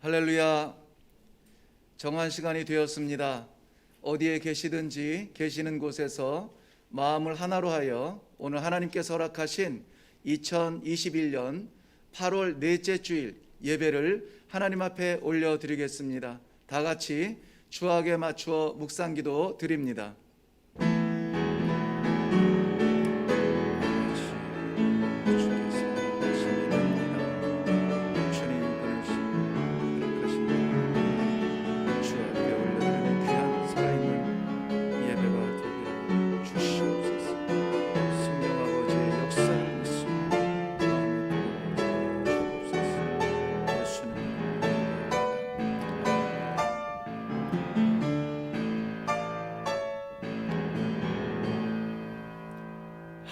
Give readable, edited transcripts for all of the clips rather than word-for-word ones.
할렐루야. 정한 시간이 되었습니다. 어디에 계시든지 계시는 곳에서 마음을 하나로 하여 오늘 하나님께서 허락하신 2021년 8월 넷째 주일 예배를 하나님 앞에 올려드리겠습니다. 다 같이 주악에 맞추어 묵상기도 드립니다.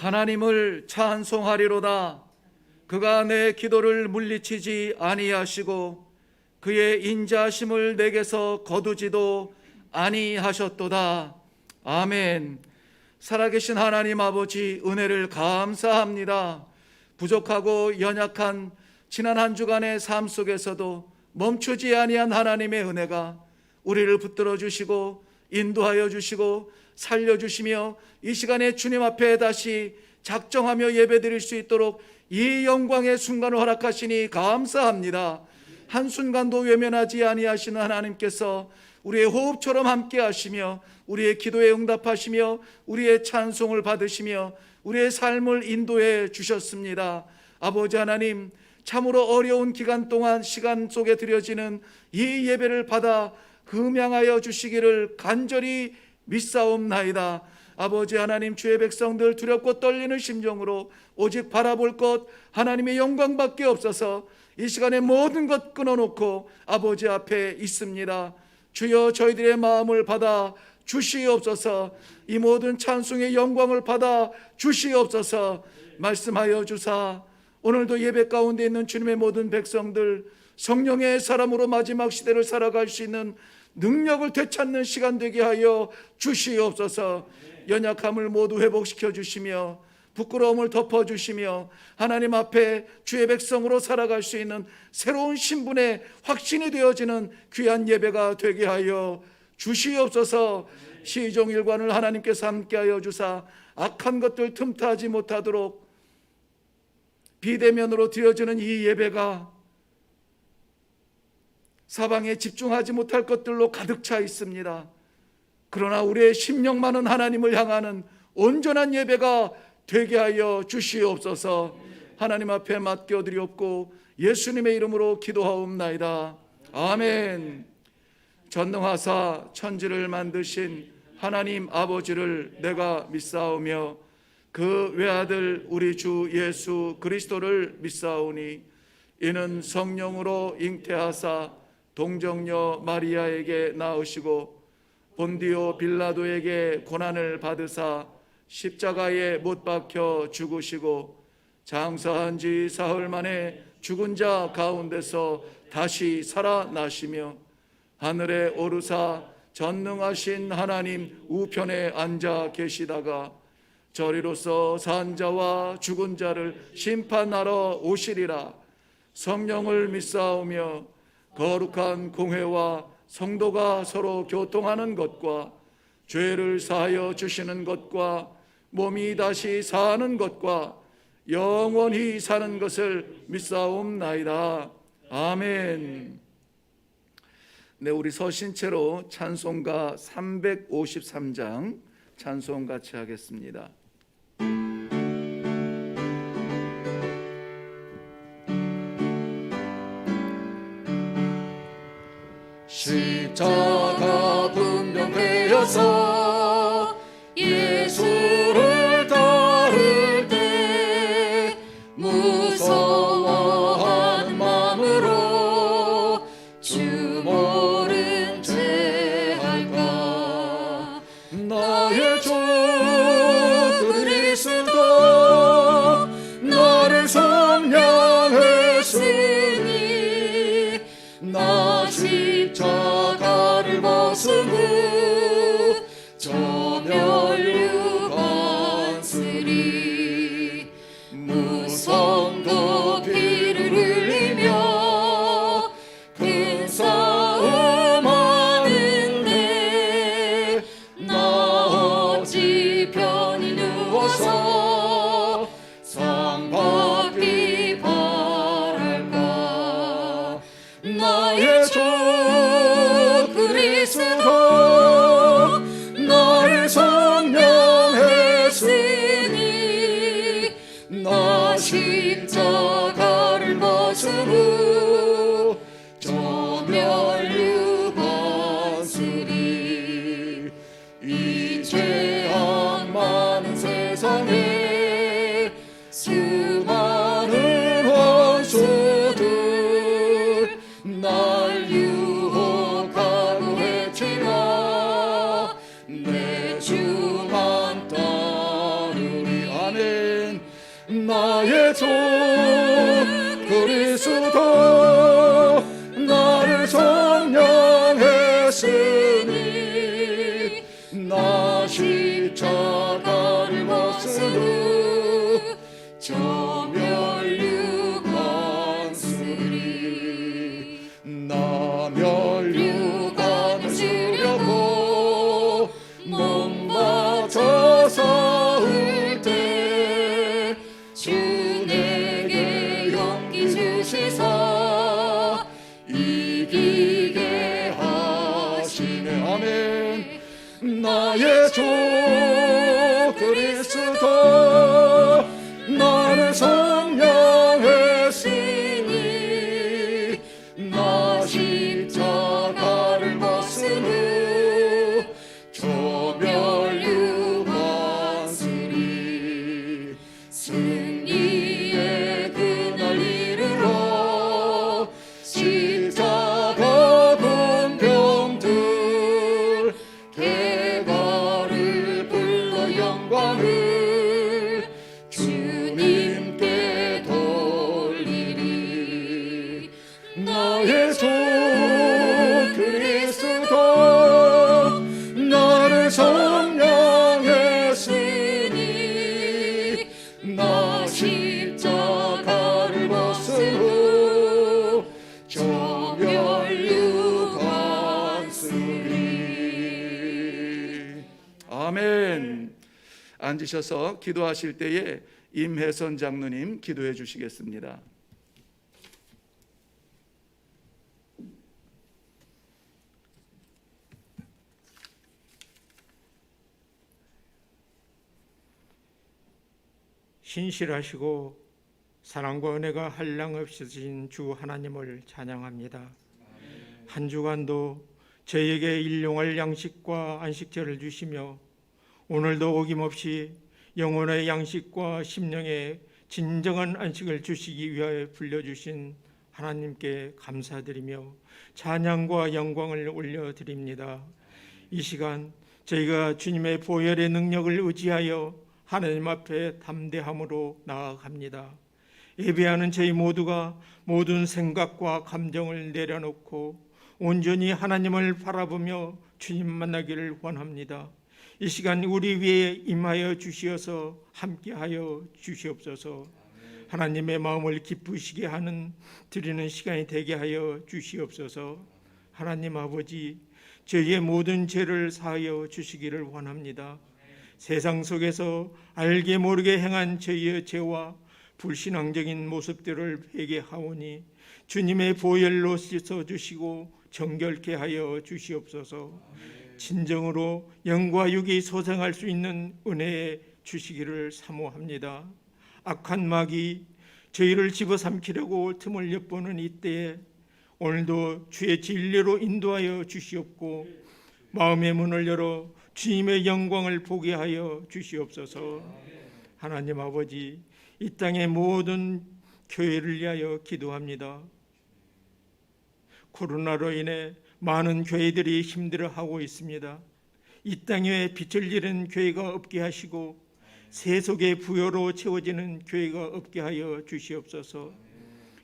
하나님을 찬송하리로다. 그가 내 기도를 물리치지 아니하시고 그의 인자하심을 내게서 거두지도 아니하셨도다. 아멘. 살아계신 하나님 아버지, 은혜를 감사합니다. 부족하고 연약한 지난 한 주간의 삶 속에서도 멈추지 아니한 하나님의 은혜가 우리를 붙들어 주시고 인도하여 주시고 살려주시며 이 시간에 주님 앞에 다시 작정하며 예배드릴 수 있도록 이 영광의 순간을 허락하시니 감사합니다. 한순간도 외면하지 아니하시는 하나님께서 우리의 호흡처럼 함께 하시며 우리의 기도에 응답하시며 우리의 찬송을 받으시며 우리의 삶을 인도해 주셨습니다. 아버지 하나님, 참으로 어려운 기간 동안 시간 속에 드려지는 이 예배를 받아 금양하여 주시기를 간절히 믿사옵나이다. 아버지 하나님, 주의 백성들 두렵고 떨리는 심정으로 오직 바라볼 것 하나님의 영광밖에 없어서 이 시간에 모든 것 끊어놓고 아버지 앞에 있습니다. 주여, 저희들의 마음을 받아 주시옵소서. 이 모든 찬송의 영광을 받아 주시옵소서. 말씀하여 주사 오늘도 예배 가운데 있는 주님의 모든 백성들 성령의 사람으로 마지막 시대를 살아갈 수 있는 능력을 되찾는 시간 되게 하여 주시옵소서. 연약함을 모두 회복시켜 주시며 부끄러움을 덮어주시며 하나님 앞에 주의 백성으로 살아갈 수 있는 새로운 신분의 확신이 되어지는 귀한 예배가 되게 하여 주시옵소서. 시종일관을 하나님께서 함께하여 주사 악한 것들 틈타지 못하도록 비대면으로 드려지는 이 예배가 사방에 집중하지 못할 것들로 가득 차 있습니다. 그러나 우리의 심령만은 하나님을 향하는 온전한 예배가 되게 하여 주시옵소서. 하나님 앞에 맡겨드리옵고 예수님의 이름으로 기도하옵나이다. 아멘. 전능하사 천지를 만드신 하나님 아버지를 내가 믿사오며 그 외아들 우리 주 예수 그리스도를 믿사오니 이는 성령으로 잉태하사 동정녀 마리아에게 낳으시고 본디오 빌라도에게 고난을 받으사 십자가에 못 박혀 죽으시고 장사한 지 사흘 만에 죽은 자 가운데서 다시 살아나시며 하늘에 오르사 전능하신 하나님 우편에 앉아 계시다가 저리로서 산 자와 죽은 자를 심판하러 오시리라. 성령을 믿사오며 거룩한 공회와 성도가 서로 교통하는 것과 죄를 사하여 주시는 것과 몸이 다시 사는 것과 영원히 사는 것을 믿사옵나이다. 아멘. 네, 우리 서신체로 찬송가 353장 찬송 같이 하겠습니다. 십자가 분명되어서 예수를 따를 때 무서워하는 마음으로 주 모른 채 할까. 나의 주 그리스도 나를 성량했으니 나 십자가를 벗은 후 주시사 이기게 하시네. 아멘. 나의 주 그리스도 나를 성령했으니 나 십자가를 벗은 후 저 멸류 관술이 승리의 그날 이르러 십자가 군병들 대가를 불러 영광을 주님께 돌리리. 나의 주 그리스도 나를 성령했으니 나 십자가를 벗은 후 저 멸류 관술이. 아멘. 앉으셔서 기도하실 때에 임혜선 장로님 기도해 주시겠습니다. 신실하시고 사랑과 은혜가 한량없으신 주 하나님을 찬양합니다. 한 주간도 저에게 일용할 양식과 안식처를 주시며 오늘도 어김없이 영혼의 양식과 심령의 진정한 안식을 주시기 위하여 불러주신 하나님께 감사드리며 찬양과 영광을 올려드립니다. 이 시간 저희가 주님의 보혈의 능력을 의지하여 하나님 앞에 담대함으로 나아갑니다. 예배하는 저희 모두가 모든 생각과 감정을 내려놓고 온전히 하나님을 바라보며 주님 만나기를 원합니다. 이 시간 우리 위에 임하여 주시어서 함께하여 주시옵소서. 하나님의 마음을 기쁘시게 하는 드리는 시간이 되게 하여 주시옵소서. 하나님 아버지, 저희의 모든 죄를 사하여 주시기를 원합니다. 세상 속에서 알게 모르게 행한 저희의 죄와 불신앙적인 모습들을 회개하오니 주님의 보혈로 씻어주시고 정결케 하여 주시옵소서. 진정으로 영과 육이 소생할 수 있는 은혜에 주시기를 사모합니다. 악한 마귀 저희를 집어삼키려고 틈을 엿보는 이때에 오늘도 주의 진리로 인도하여 주시옵고 마음의 문을 열어 주님의 영광을 보게 하여 주시옵소서. 하나님 아버지, 이 땅의 모든 교회를 위하여 기도합니다. 코로나로 인해 많은 교회들이 힘들어하고 있습니다. 이 땅에 빛을 잃은 교회가 없게 하시고 세속의 부여로 채워지는 교회가 없게 하여 주시옵소서.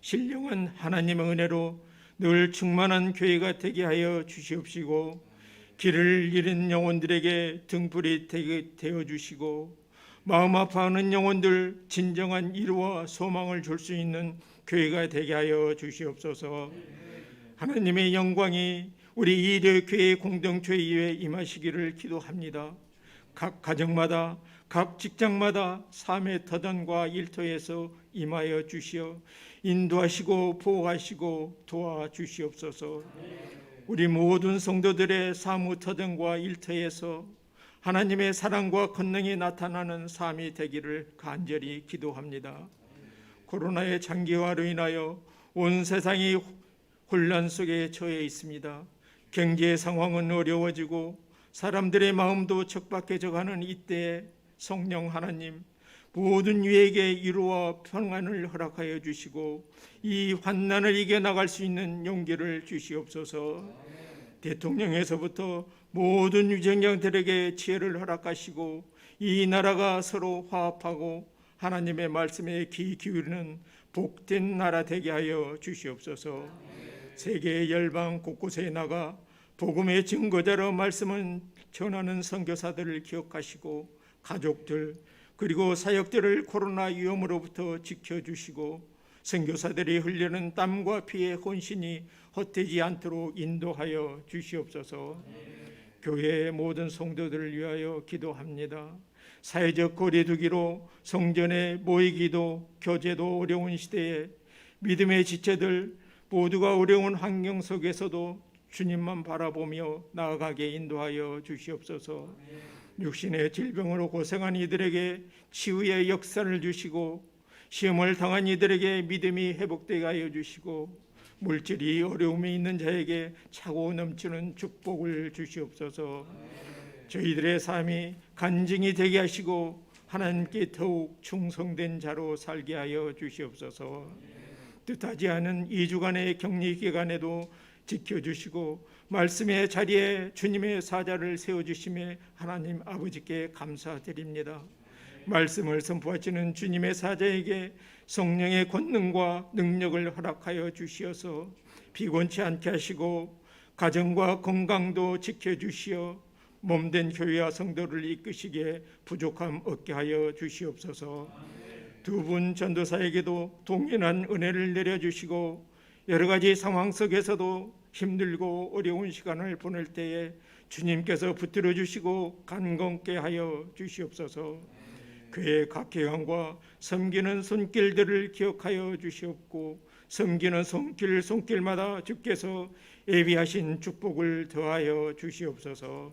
신령한 하나님의 은혜로 늘 충만한 교회가 되게 하여 주시옵시고 길을 잃은 영혼들에게 등불이 되어 주시고 마음 아파하는 영혼들 진정한 위로와 소망을 줄 수 있는 교회가 되게 하여 주시옵소서. 하나님의 영광이 우리 이대교회 공동체에 임하시기를 기도합니다. 각 가정마다 각 직장마다 삶의 터전과 일터에서 임하여 주시어 인도하시고 보호하시고 도와주시옵소서. 우리 모든 성도들의 사무 터전과 일터에서 하나님의 사랑과 권능이 나타나는 삶이 되기를 간절히 기도합니다. 코로나의 장기화로 인하여 온 세상이 혼란 속에 처해 있습니다. 경제 상황은 어려워지고 사람들의 마음도 척박해져가는 이때에 성령 하나님, 모든 유에게 위로와 평안을 허락하여 주시고 이 환난을 이겨나갈 수 있는 용기를 주시옵소서. 대통령에서부터 모든 유정장들에게 지혜를 허락하시고 이 나라가 서로 화합하고 하나님의 말씀에 귀 기울이는 복된 나라 되게 하여 주시옵소서. 세계 열방 곳곳에 나가 복음의 증거자로 말씀을 전하는 선교사들을 기억하시고 가족들 그리고 사역들을 코로나 위험으로부터 지켜주시고 선교사들이 흘리는 땀과 피의 헌신이 헛되지 않도록 인도하여 주시옵소서. 교회의 모든 성도들을 위하여 기도합니다. 사회적 거리두기로 성전에 모이기도 교제도 어려운 시대에 믿음의 지체들 모두가 어려운 환경 속에서도 주님만 바라보며 나아가게 인도하여 주시옵소서. 육신의 질병으로 고생한 이들에게 치유의 역사를 주시고, 시험을 당한 이들에게 믿음이 회복되게 하여 주시고, 물질이 어려움이 있는 자에게 차고 넘치는 축복을 주시옵소서. 저희들의 삶이 간증이 되게 하시고 하나님께 더욱 충성된 자로 살게 하여 주시옵소서. 뜻하지 않은 2주간의 격리 기간에도 지켜주시고 말씀의 자리에 주님의 사자를 세워주심에 하나님 아버지께 감사드립니다. 말씀을 선포하시는 주님의 사자에게 성령의 권능과 능력을 허락하여 주시어서 피곤치 않게 하시고 가정과 건강도 지켜주시어 몸된 교회와 성도를 이끄시기에 부족함 없게 하여 주시옵소서. 두 분 전도사에게도 동일한 은혜를 내려주시고 여러 가지 상황 속에서도 힘들고 어려운 시간을 보낼 때에 주님께서 붙들어 주시고 간건케 하여 주시옵소서. 그의 각계강과 섬기는 손길들을 기억하여 주시옵고 섬기는 손길마다 주께서 예비하신 축복을 더하여 주시옵소서.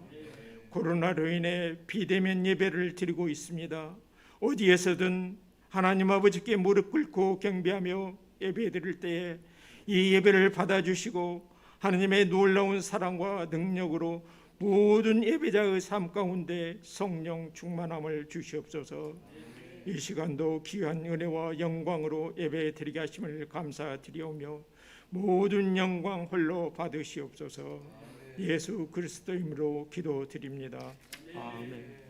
코로나로 인해 비대면 예배를 드리고 있습니다. 어디에서든 하나님 아버지께 무릎 꿇고 경배하며 예배 드릴 때에 이 예배를 받아주시고 하나님의 놀라운 사랑과 능력으로 모든 예배자의 삶 가운데 성령 충만함을 주시옵소서. 이 시간도 귀한 은혜와 영광으로 예배 드리게 하심을 감사드리오며 모든 영광 홀로 받으시옵소서. 예수 그리스도 이름으로 기도드립니다. 아멘.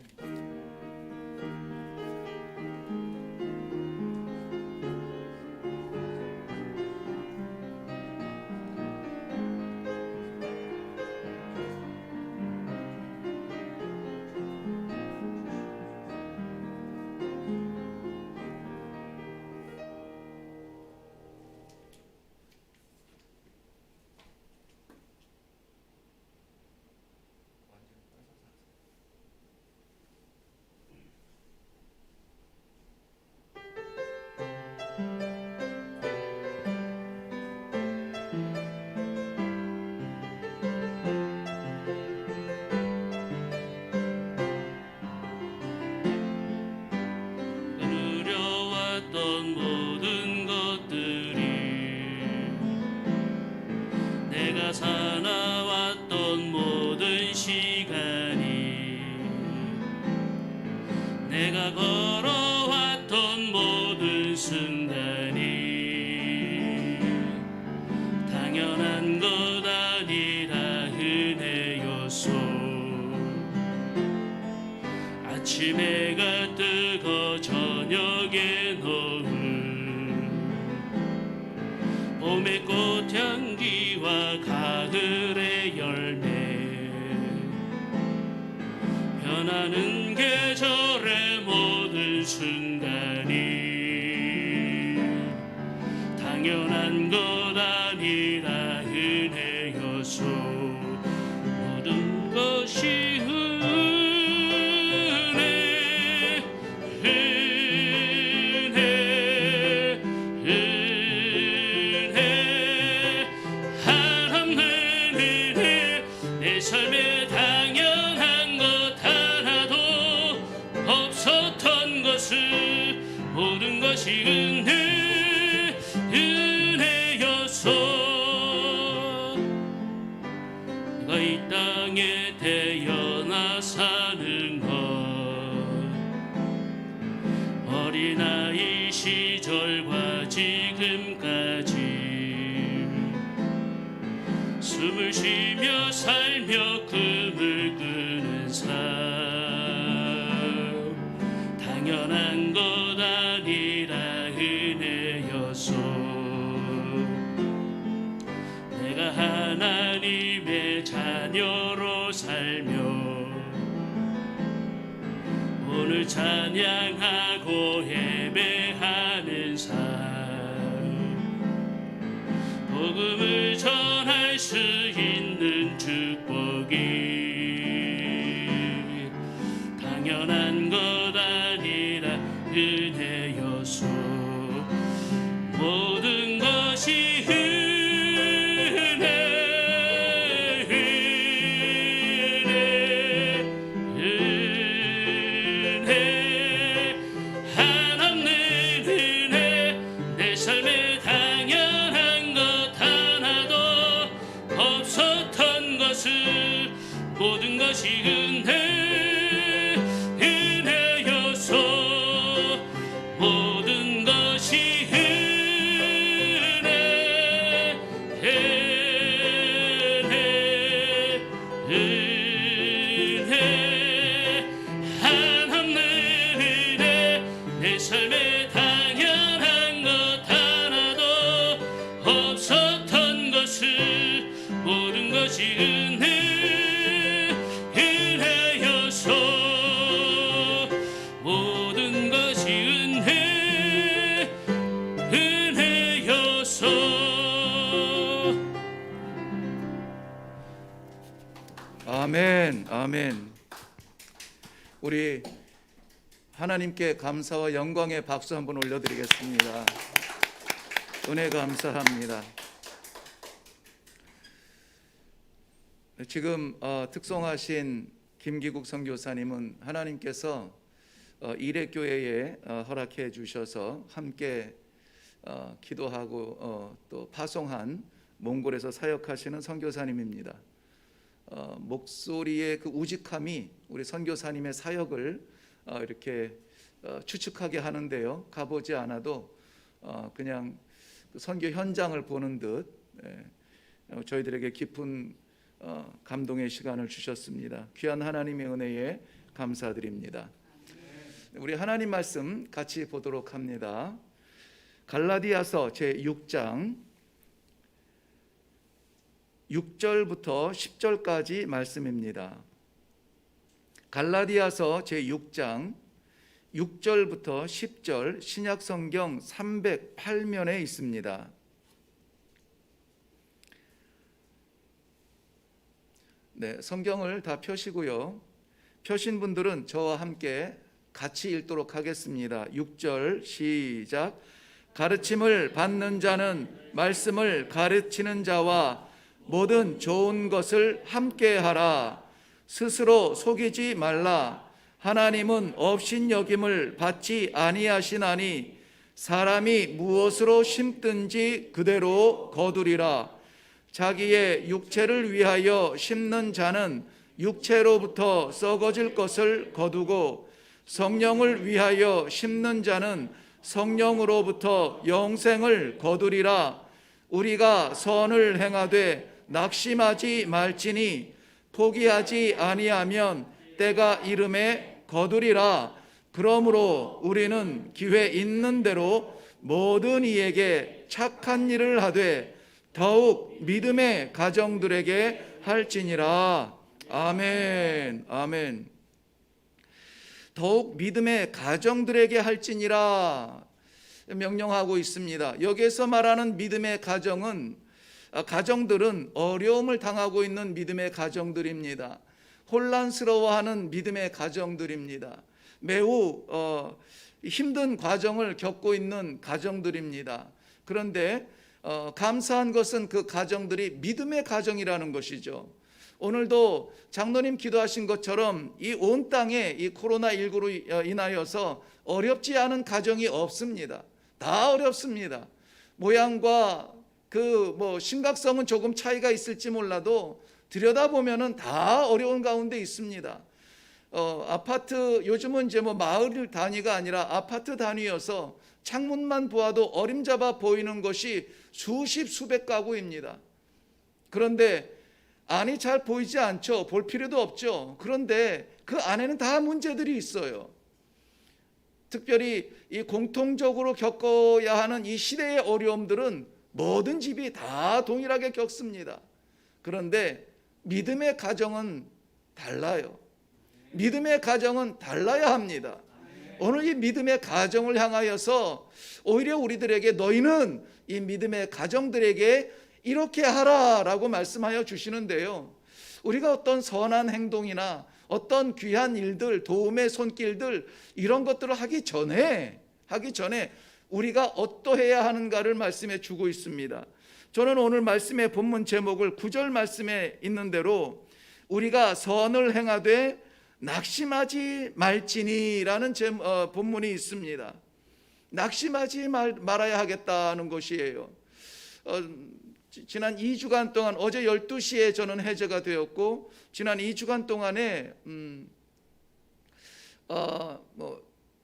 살아왔던 모든 시간이 내가 걸어왔던 모든 순간이 당연한 것 아니라 은혜였소. 아침 해가 뜨고 저녁에 노을 봄의 꽃향기와 가을의 열매 변하는 계절의 모든 순간이 당연한 것 아니라 은혜였소. 모든 것이 삶에 당연한 것 하나도 없었던 것을 모든 것이 은혜였소. 내가 이 땅에 태어나 사는 것 어린아이 시절과 지금까지 숨을 쉬며 살며 꿈을 꾸는 삶 당연한 것 아니라 은혜였소. 내가 하나님의 자녀로 살며 오늘 찬양하고 예배하는 삶 복음을 전할 수 있는 축복이 당연한 것 아니라 은혜였소. 모든 것 없었던 것을 모든 것이 은혜여서 모든 것이 은혜여서. 아멘, 아멘. 우리 하나님께 감사와 영광의 박수 한번 올려드리겠습니다. 은혜 감사합니다. 지금 특송하신 김기국 선교사님은 하나님께서 이레교회에 허락해 주셔서 함께 기도하고 또 파송한 몽골에서 사역하시는 선교사님입니다. 목소리의 그 우직함이 우리 선교사님의 사역을 이렇게 추측하게 하는데요. 가보지 않아도 그냥 선교 현장을 보는 듯 저희들에게 깊은 감동의 시간을 주셨습니다. 귀한 하나님의 은혜에 감사드립니다. 우리 하나님 말씀 같이 보도록 합니다. 갈라디아서 제6장 6절부터 10절까지 말씀입니다. 갈라디아서 제6장 6절부터 10절 신약성경 308면에 있습니다. 네, 성경을 다 펴시고요. 펴신 분들은 저와 함께 같이 읽도록 하겠습니다. 6절 시작. 가르침을 받는 자는 말씀을 가르치는 자와 모든 좋은 것을 함께 하라. 스스로 속이지 말라. 하나님은 업신여김을 받지 아니하시나니 사람이 무엇으로 심든지 그대로 거두리라. 자기의 육체를 위하여 심는 자는 육체로부터 썩어질 것을 거두고 성령을 위하여 심는 자는 성령으로부터 영생을 거두리라. 우리가 선을 행하되 낙심하지 말지니 포기하지 아니하면 때가 이름에 거두리라. 그러므로 우리는 기회 있는 대로 모든 이에게 착한 일을 하되 더욱 믿음의 가정들에게 할지니라. 아멘, 아멘. 더욱 믿음의 가정들에게 할지니라 명령하고 있습니다. 여기에서 말하는 믿음의 가정들은 어려움을 당하고 있는 믿음의 가정들입니다. 혼란스러워하는 믿음의 가정들입니다. 매우 힘든 과정을 겪고 있는 가정들입니다. 그런데 감사한 것은 그 가정들이 믿음의 가정이라는 것이죠. 오늘도 장로님 기도하신 것처럼 이 온 땅에 이 코로나19로 인하여서 어렵지 않은 가정이 없습니다. 다 어렵습니다. 모양과 심각성은 조금 차이가 있을지 몰라도 들여다보면은 다 어려운 가운데 있습니다. 아파트, 요즘은 이제 마을 단위가 아니라 아파트 단위여서 창문만 보아도 어림잡아 보이는 것이 수십 수백 가구입니다. 그런데 안이 잘 보이지 않죠. 볼 필요도 없죠. 그런데 그 안에는 다 문제들이 있어요. 특별히 이 공통적으로 겪어야 하는 이 시대의 어려움들은 모든 집이 다 동일하게 겪습니다. 그런데 믿음의 가정은 달라요. 믿음의 가정은 달라야 합니다. 오늘 이 믿음의 가정을 향하여서 오히려 우리들에게 너희는 이 믿음의 가정들에게 이렇게 하라라고 말씀하여 주시는데요. 우리가 어떤 선한 행동이나 어떤 귀한 일들, 도움의 손길들 이런 것들을 하기 전에 우리가 어떠해야 하는가를 말씀해 주고 있습니다. 저는 오늘 말씀의 본문 제목을 9절 말씀에 있는 대로 우리가 선을 행하되 낙심하지 말지니라는 본문이 있습니다. 낙심하지 말아야 하겠다는 것이에요. 지난 2주간 동안 어제 12시에 저는 해제가 되었고 지난 2주간 동안에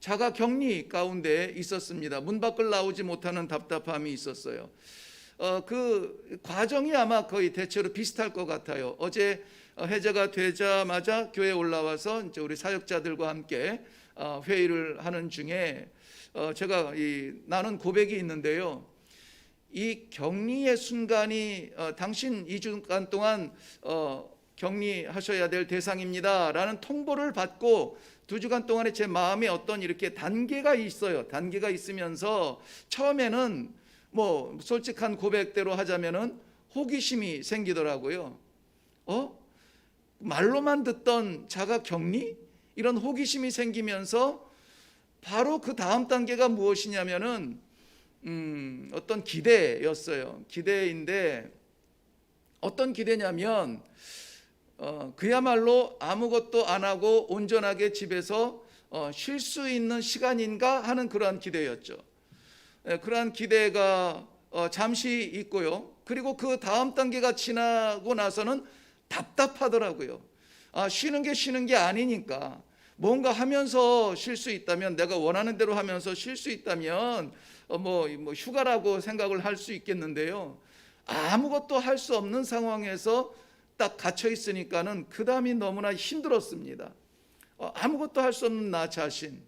자가 격리 가운데 있었습니다. 문 밖을 나오지 못하는 답답함이 있었어요. 그 과정이 아마 거의 대체로 비슷할 것 같아요. 어제 해제가 되자마자 교회에 올라와서 이제 우리 사역자들과 함께 회의를 하는 중에 제가 나눈 고백이 있는데요. 이 격리의 순간이 당신 2주간 동안 격리하셔야 될 대상입니다 라는 통보를 받고 2주간 동안에 제 마음에 어떤 이렇게 단계가 있어요. 단계가 있으면서 처음에는 뭐 솔직한 고백대로 하자면은 호기심이 생기더라고요. 말로만 듣던 자가 격리? 이런 호기심이 생기면서 바로 그 다음 단계가 무엇이냐면은 어떤 기대였어요. 기대인데 어떤 기대냐면 그야말로 아무것도 안 하고 온전하게 집에서 쉴 수 있는 시간인가 하는 그러한 기대였죠. 그러한 기대가 잠시 있고요. 그리고 그 다음 단계가 지나고 나서는 답답하더라고요. 쉬는 게 아니니까 뭔가 하면서 쉴 수 있다면, 내가 원하는 대로 하면서 쉴 수 있다면 뭐 휴가라고 생각을 할 수 있겠는데요. 아무것도 할 수 없는 상황에서 딱 갇혀 있으니까는 그 다음이 너무나 힘들었습니다. 아무것도 할 수 없는 나 자신,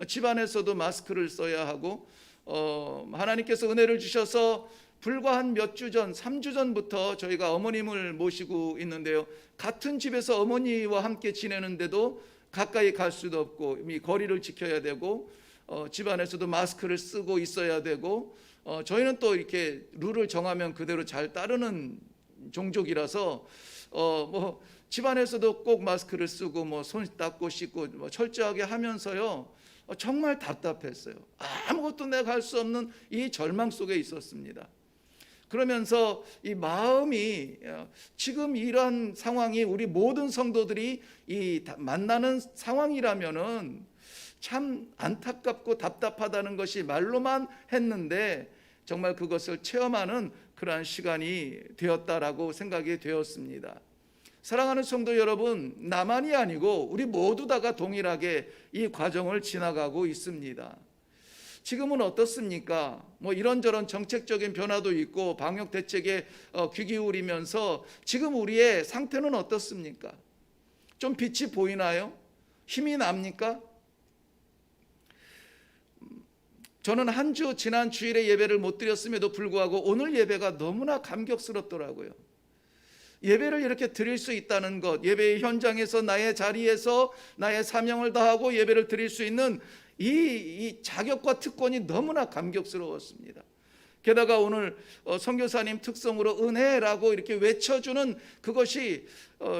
집안에서도 마스크를 써야 하고 하나님께서 은혜를 주셔서 불과 한 몇 주 전, 3주 전부터 저희가 어머님을 모시고 있는데요. 같은 집에서 어머니와 함께 지내는데도 가까이 갈 수도 없고 이 거리를 지켜야 되고 집안에서도 마스크를 쓰고 있어야 되고 저희는 또 이렇게 룰을 정하면 그대로 잘 따르는 종족이라서 뭐 집안에서도 꼭 마스크를 쓰고 뭐 손 닦고 씻고 뭐 철저하게 하면서요. 정말 답답했어요. 아무것도 내가 할 수 없는 이 절망 속에 있었습니다. 그러면서 이 마음이 지금 이런 상황이 우리 모든 성도들이 이 만나는 상황이라면은 참 안타깝고 답답하다는 것이 말로만 했는데 정말 그것을 체험하는 그러한 시간이 되었다라고 생각이 되었습니다. 사랑하는 성도 여러분, 나만이 아니고 우리 모두 다가 동일하게 이 과정을 지나가고 있습니다. 지금은 어떻습니까? 뭐 이런저런 정책적인 변화도 있고 방역 대책에 귀 기울이면서 지금 우리의 상태는 어떻습니까? 좀 빛이 보이나요? 힘이 납니까? 저는 한 주 지난 주일에 예배를 못 드렸음에도 불구하고 오늘 예배가 너무나 감격스럽더라고요. 예배를 이렇게 드릴 수 있다는 것, 예배의 현장에서 나의 자리에서 나의 사명을 다하고 예배를 드릴 수 있는 이 자격과 특권이 너무나 감격스러웠습니다. 게다가 오늘 선교사님 특성으로 은혜라고 이렇게 외쳐주는 그것이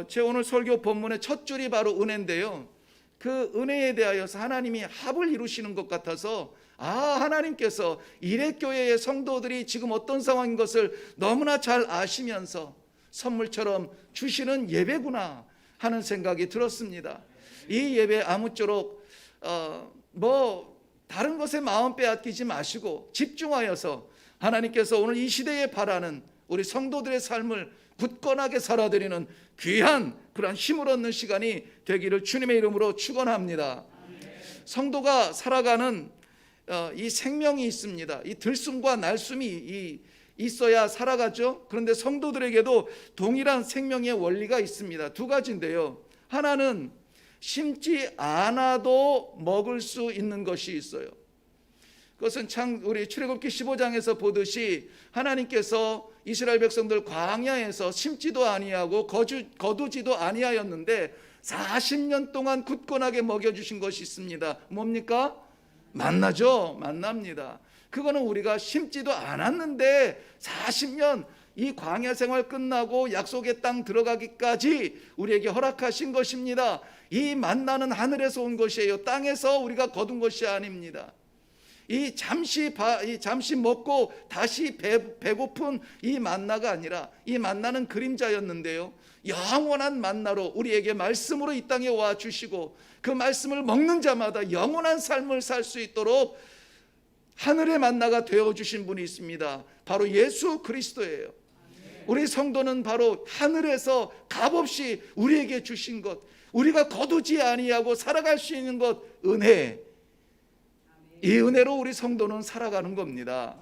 제 오늘 설교 본문의 첫 줄이 바로 은혜인데요. 그 은혜에 대하여서 하나님이 합을 이루시는 것 같아서 하나님께서 이레교회의 성도들이 지금 어떤 상황인 것을 너무나 잘 아시면서 선물처럼 주시는 예배구나 하는 생각이 들었습니다. 이 예배 아무쪼록 뭐 다른 것에 마음 빼앗기지 마시고 집중하여서 하나님께서 오늘 이 시대에 바라는 우리 성도들의 삶을 굳건하게 살아드리는 귀한 그러한 힘을 얻는 시간이 되기를 주님의 이름으로 축원합니다. 성도가 살아가는 이 생명이 있습니다. 이 들숨과 날숨이 있어야 살아가죠. 그런데 성도들에게도 동일한 생명의 원리가 있습니다. 두 가지인데요. 하나는 심지 않아도 먹을 수 있는 것이 있어요. 그것은 우리 출애굽기 15장에서 보듯이 하나님께서 이스라엘 백성들 광야에서 심지도 아니하고 거두지도 아니하였는데 40년 동안 굳건하게 먹여주신 것이 있습니다. 뭡니까? 만나죠. 만납니다. 그거는 우리가 심지도 않았는데 40년 이 광야 생활 끝나고 약속의 땅 들어가기까지 우리에게 허락하신 것입니다. 이 만나는 하늘에서 온 것이에요. 땅에서 우리가 거둔 것이 아닙니다. 이 잠시 먹고 다시 배고픈 이 만나가 아니라 이 만나는 그림자였는데요. 영원한 만나로 우리에게 말씀으로 이 땅에 와 주시고 그 말씀을 먹는 자마다 영원한 삶을 살 수 있도록 하늘의 만나가 되어주신 분이 있습니다. 바로 예수 그리스도예요. 우리 성도는 바로 하늘에서 값없이 우리에게 주신 것, 우리가 거두지 아니하고 살아갈 수 있는 것, 은혜. 이 은혜로 우리 성도는 살아가는 겁니다.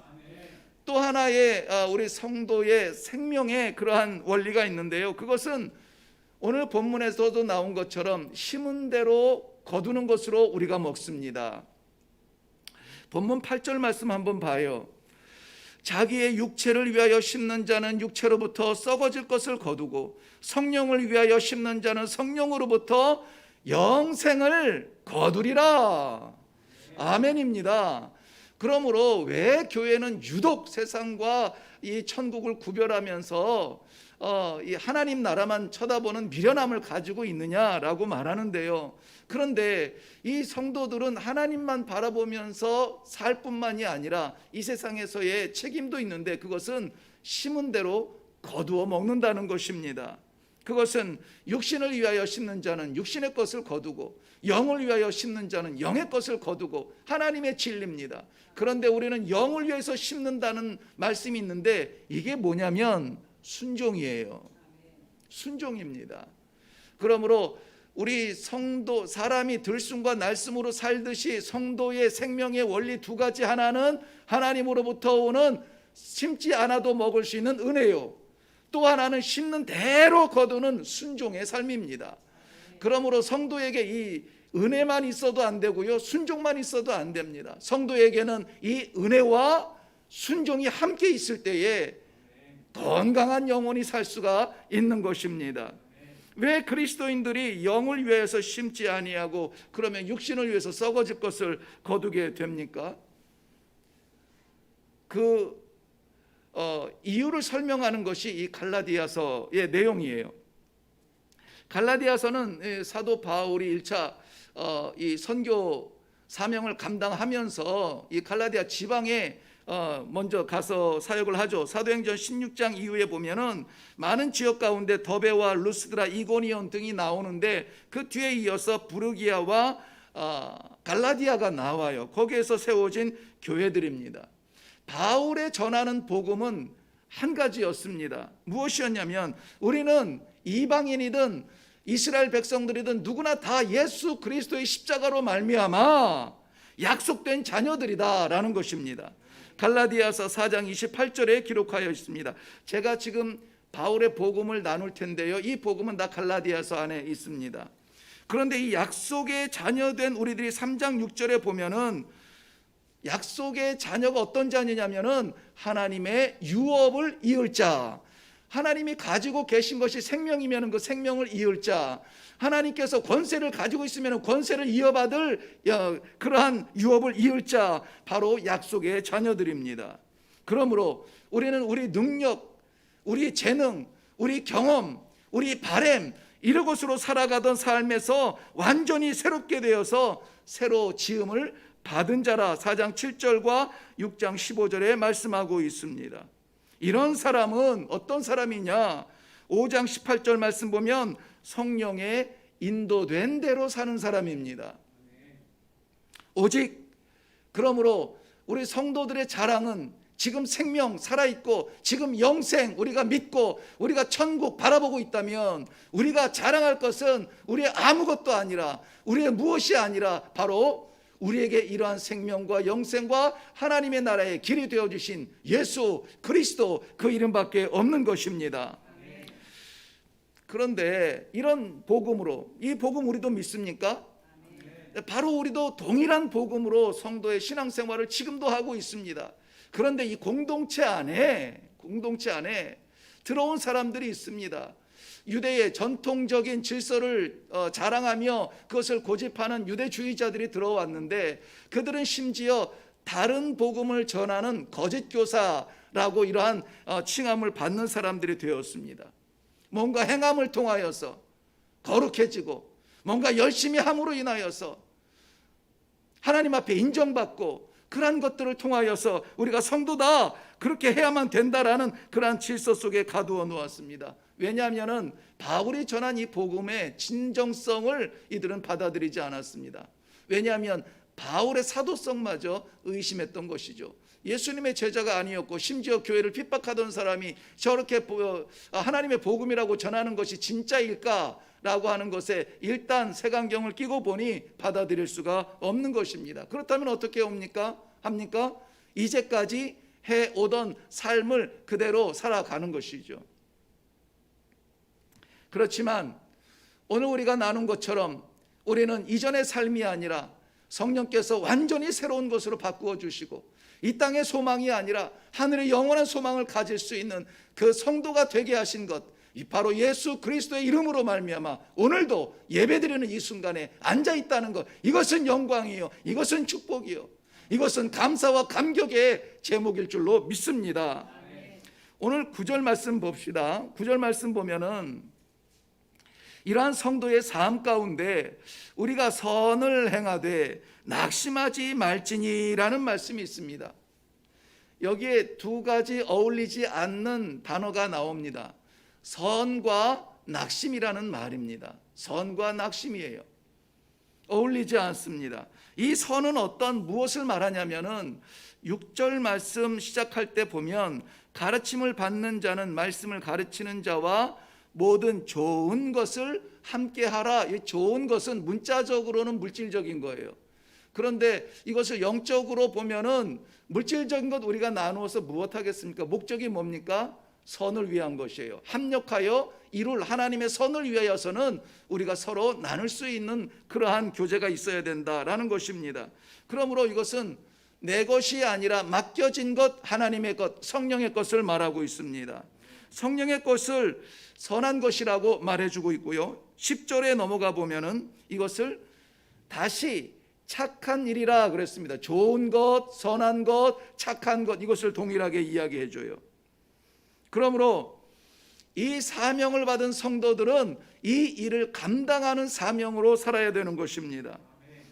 또 하나의 우리 성도의 생명의 그러한 원리가 있는데요. 그것은 오늘 본문에서도 나온 것처럼 심은 대로 거두는 것으로 우리가 먹습니다. 본문 8절 말씀 한번 봐요. 자기의 육체를 위하여 심는 자는 육체로부터 썩어질 것을 거두고 성령을 위하여 심는 자는 성령으로부터 영생을 거두리라. 아멘입니다. 그러므로 왜 교회는 유독 세상과 이 천국을 구별하면서 이 하나님 나라만 쳐다보는 미련함을 가지고 있느냐라고 말하는데요. 그런데 이 성도들은 하나님만 바라보면서 살 뿐만이 아니라 이 세상에서의 책임도 있는데 그것은 심은 대로 거두어 먹는다는 것입니다. 그것은 육신을 위하여 심는 자는 육신의 것을 거두고 영을 위하여 심는 자는 영의 것을 거두고 하나님의 진리입니다. 그런데 우리는 영을 위해서 심는다는 말씀이 있는데 이게 뭐냐면 순종이에요. 순종입니다. 그러므로 우리 성도, 사람이 들숨과 날숨으로 살듯이 성도의 생명의 원리 두 가지, 하나는 하나님으로부터 오는 심지 않아도 먹을 수 있는 은혜요, 또 하나는 심는 대로 거두는 순종의 삶입니다. 그러므로 성도에게 이 은혜만 있어도 안 되고요, 순종만 있어도 안 됩니다. 성도에게는 이 은혜와 순종이 함께 있을 때에 건강한 영혼이 살 수가 있는 것입니다. 왜 그리스도인들이 영을 위해서 심지 아니하고 그러면 육신을 위해서 썩어질 것을 거두게 됩니까? 그 이유를 설명하는 것이 이 갈라디아서의 내용이에요. 갈라디아서는 사도 바울이 1차 이 선교 사명을 감당하면서 이 갈라디아 지방에 먼저 가서 사역을 하죠. 사도행전 16장 이후에 보면은 많은 지역 가운데 더베와 루스드라, 이고니온 등이 나오는데 그 뒤에 이어서 부르기아와 갈라디아가 나와요. 거기에서 세워진 교회들입니다. 바울의 전하는 복음은 한 가지였습니다. 무엇이었냐면 우리는 이방인이든 이스라엘 백성들이든 누구나 다 예수 그리스도의 십자가로 말미암아 약속된 자녀들이다라는 것입니다. 갈라디아서 4장 28절에 기록하여 있습니다. 제가 지금 바울의 복음을 나눌 텐데요, 이 복음은 다 갈라디아서 안에 있습니다. 그런데 이 약속의 자녀된 우리들이 3장 6절에 보면은 약속의 자녀가 어떤 자녀냐면은 하나님의 유업을 이을 자, 하나님이 가지고 계신 것이 생명이면 그 생명을 이을 자, 하나님께서 권세를 가지고 있으면 권세를 이어받을 그러한 유업을 이을 자, 바로 약속의 자녀들입니다. 그러므로 우리는 우리 능력, 우리 재능, 우리 경험, 우리 바램 이런 것으로 살아가던 삶에서 완전히 새롭게 되어서 새로 지음을 받은 자라 4장 7절과 6장 15절에 말씀하고 있습니다. 이런 사람은 어떤 사람이냐? 5장 18절 말씀 보면 성령의 인도된 대로 사는 사람입니다. 오직 그러므로 우리 성도들의 자랑은 지금 생명 살아있고 지금 영생 우리가 믿고 우리가 천국 바라보고 있다면 우리가 자랑할 것은 우리의 아무것도 아니라, 우리의 무엇이 아니라 바로 우리에게 이러한 생명과 영생과 하나님의 나라의 길이 되어주신 예수 그리스도, 그 이름밖에 없는 것입니다. 그런데 이런 복음으로, 이 복음 우리도 믿습니까? 바로 우리도 동일한 복음으로 성도의 신앙생활을 지금도 하고 있습니다. 그런데 이 공동체 안에 들어온 사람들이 있습니다. 유대의 전통적인 질서를 자랑하며 그것을 고집하는 유대주의자들이 들어왔는데 그들은 심지어 다른 복음을 전하는 거짓 교사라고 이러한 칭함을 받는 사람들이 되었습니다. 뭔가 행함을 통하여서 거룩해지고 뭔가 열심히 함으로 인하여서 하나님 앞에 인정받고 그러한 것들을 통하여서 우리가 성도다, 그렇게 해야만 된다라는 그러한 질서 속에 가두어 놓았습니다. 왜냐하면 바울이 전한 이 복음의 진정성을 이들은 받아들이지 않았습니다. 왜냐하면 바울의 사도성마저 의심했던 것이죠. 예수님의 제자가 아니었고 심지어 교회를 핍박하던 사람이 저렇게 하나님의 복음이라고 전하는 것이 진짜일까라고 하는 것에 일단 색안경을 끼고 보니 받아들일 수가 없는 것입니다. 그렇다면 어떻게 합니까? 이제까지 해오던 삶을 그대로 살아가는 것이죠. 그렇지만 오늘 우리가 나눈 것처럼 우리는 이전의 삶이 아니라 성령께서 완전히 새로운 것으로 바꾸어 주시고 이 땅의 소망이 아니라 하늘의 영원한 소망을 가질 수 있는 그 성도가 되게 하신 것, 이 바로 예수 그리스도의 이름으로 말미암아 오늘도 예배드리는 이 순간에 앉아 있다는 것, 이것은 영광이요, 이것은 축복이요, 이것은 감사와 감격의 제목일 줄로 믿습니다. 오늘 9절 말씀 봅시다. 9절 말씀 보면은 이러한 성도의 삶 가운데 우리가 선을 행하되 낙심하지 말지니라는 말씀이 있습니다. 여기에 두 가지 어울리지 않는 단어가 나옵니다. 선과 낙심이라는 말입니다. 선과 낙심이에요. 어울리지 않습니다. 이 선은 무엇을 말하냐면은 6절 말씀 시작할 때 보면 가르침을 받는 자는 말씀을 가르치는 자와 모든 좋은 것을 함께 하라. 이 좋은 것은 문자적으로는 물질적인 거예요. 그런데 이것을 영적으로 보면은 물질적인 것 우리가 나누어서 무엇하겠습니까? 목적이 뭡니까? 선을 위한 것이에요. 합력하여 이룰 하나님의 선을 위하여서는 우리가 서로 나눌 수 있는 그러한 교제가 있어야 된다라는 것입니다. 그러므로 이것은 내 것이 아니라 맡겨진 것, 하나님의 것, 성령의 것을 말하고 있습니다. 성령의 것을 선한 것이라고 말해주고 있고요. 10절에 넘어가 보면은 이것을 다시 착한 일이라 그랬습니다. 좋은 것, 선한 것, 착한 것, 이것을 동일하게 이야기해줘요. 그러므로 이 사명을 받은 성도들은 이 일을 감당하는 사명으로 살아야 되는 것입니다.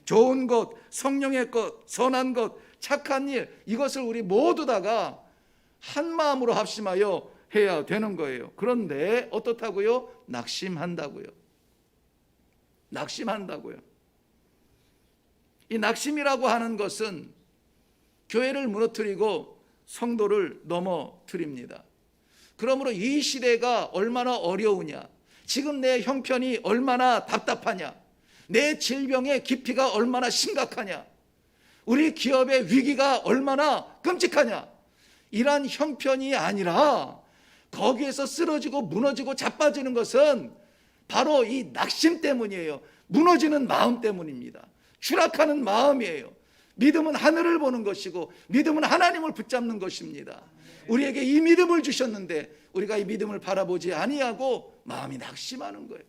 좋은 것, 성령의 것, 선한 것, 착한 일, 이것을 우리 모두 다가 한 마음으로 합심하여 해야 되는 거예요. 그런데 어떻다고요? 낙심한다고요. 낙심한다고요. 이 낙심이라고 하는 것은 교회를 무너뜨리고 성도를 넘어뜨립니다. 그러므로 이 시대가 얼마나 어려우냐, 지금 내 형편이 얼마나 답답하냐, 내 질병의 깊이가 얼마나 심각하냐, 우리 기업의 위기가 얼마나 끔찍하냐, 이러한 형편이 아니라 거기에서 쓰러지고 무너지고 자빠지는 것은 바로 이 낙심 때문이에요. 무너지는 마음 때문입니다. 추락하는 마음이에요. 믿음은 하늘을 보는 것이고 믿음은 하나님을 붙잡는 것입니다. 우리에게 이 믿음을 주셨는데 우리가 이 믿음을 바라보지 아니하고 마음이 낙심하는 거예요.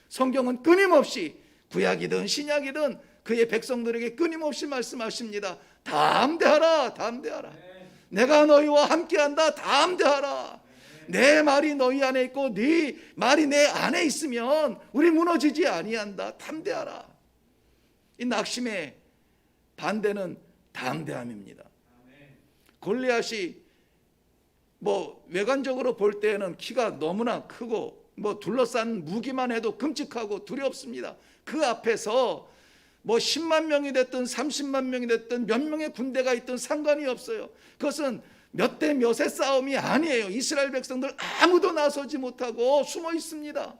성경은 끊임없이 구약이든 신약이든 그의 백성들에게 끊임없이 말씀하십니다. 담대하라, 담대하라. 내가 너희와 함께한다. 담대하라. 내 말이 너희 안에 있고 네 말이 내 안에 있으면 우리 무너지지 아니한다. 담대하라. 이 낙심의 반대는 담대함입니다. 골리앗이 외관적으로 볼 때는 키가 너무나 크고 둘러싼 무기만 해도 끔찍하고 두렵습니다. 그 앞에서 10만 명이 됐든 30만 명이 됐든 몇 명의 군대가 있든 상관이 없어요. 그것은 몇 대 몇의 싸움이 아니에요. 이스라엘 백성들 아무도 나서지 못하고 숨어 있습니다.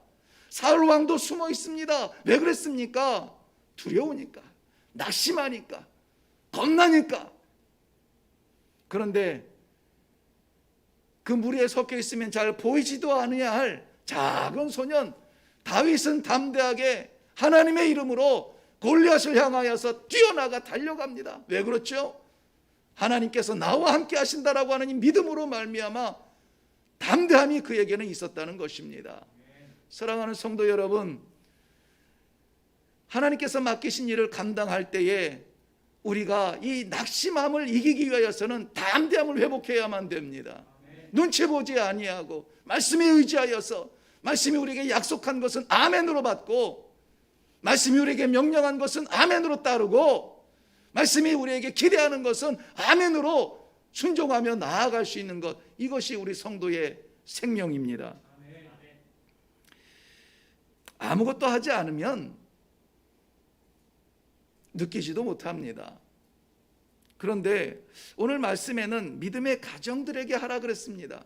사울 왕도 숨어 있습니다. 왜 그랬습니까? 두려우니까, 낙심하니까, 겁나니까. 그런데 그 무리에 섞여 있으면 잘 보이지도 않아야 할 작은 소년 다윗은 담대하게 하나님의 이름으로 골리앗을 향하여서 뛰어나가 달려갑니다. 왜 그렇죠? 하나님께서 나와 함께 하신다라고 하는 이 믿음으로 말미암아 담대함이 그에게는 있었다는 것입니다. 사랑하는 성도 여러분, 하나님께서 맡기신 일을 감당할 때에 우리가 이 낙심함을 이기기 위하여서는 담대함을 회복해야만 됩니다. 눈치 보지 아니하고 말씀에 의지하여서, 말씀이 우리에게 약속한 것은 아멘으로 받고, 말씀이 우리에게 명령한 것은 아멘으로 따르고, 말씀이 우리에게 기대하는 것은 아멘으로 순종하며 나아갈 수 있는 것, 이것이 우리 성도의 생명입니다. 아무것도 하지 않으면 느끼지도 못합니다. 그런데 오늘 말씀에는 믿음의 가정들에게 하라 그랬습니다.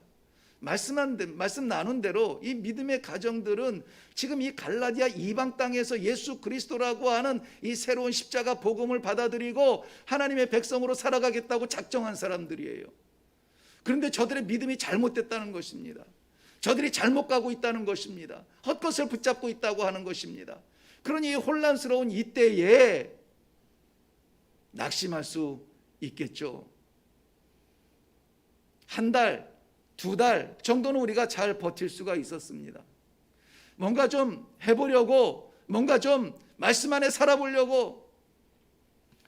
말씀 나눈 대로 이 믿음의 가정들은 지금 이 갈라디아 이방 땅에서 예수 그리스도라고 하는 이 새로운 십자가 복음을 받아들이고 하나님의 백성으로 살아가겠다고 작정한 사람들이에요. 그런데 저들의 믿음이 잘못됐다는 것입니다. 저들이 잘못 가고 있다는 것입니다. 헛것을 붙잡고 있다고 하는 것입니다. 그러니 혼란스러운 이때에 낙심할 수 있겠죠. 한 달, 두 달 정도는 우리가 잘 버틸 수가 있었습니다. 뭔가 좀 해보려고, 뭔가 좀 말씀 안에 살아보려고,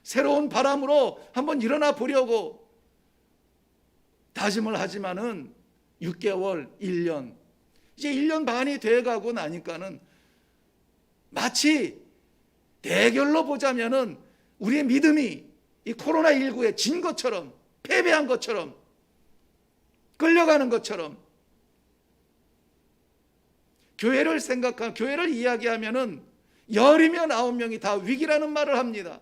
새로운 바람으로 한번 일어나 보려고 다짐을 하지만은 6개월, 1년, 이제 1년 반이 돼가고 나니까는 마치 대결로 보자면은 우리의 믿음이 이 코로나19에 진 것처럼, 패배한 것처럼, 끌려가는 것처럼, 교회를 생각하면, 교회를 이야기하면은 10이면 9명이 다 위기라는 말을 합니다.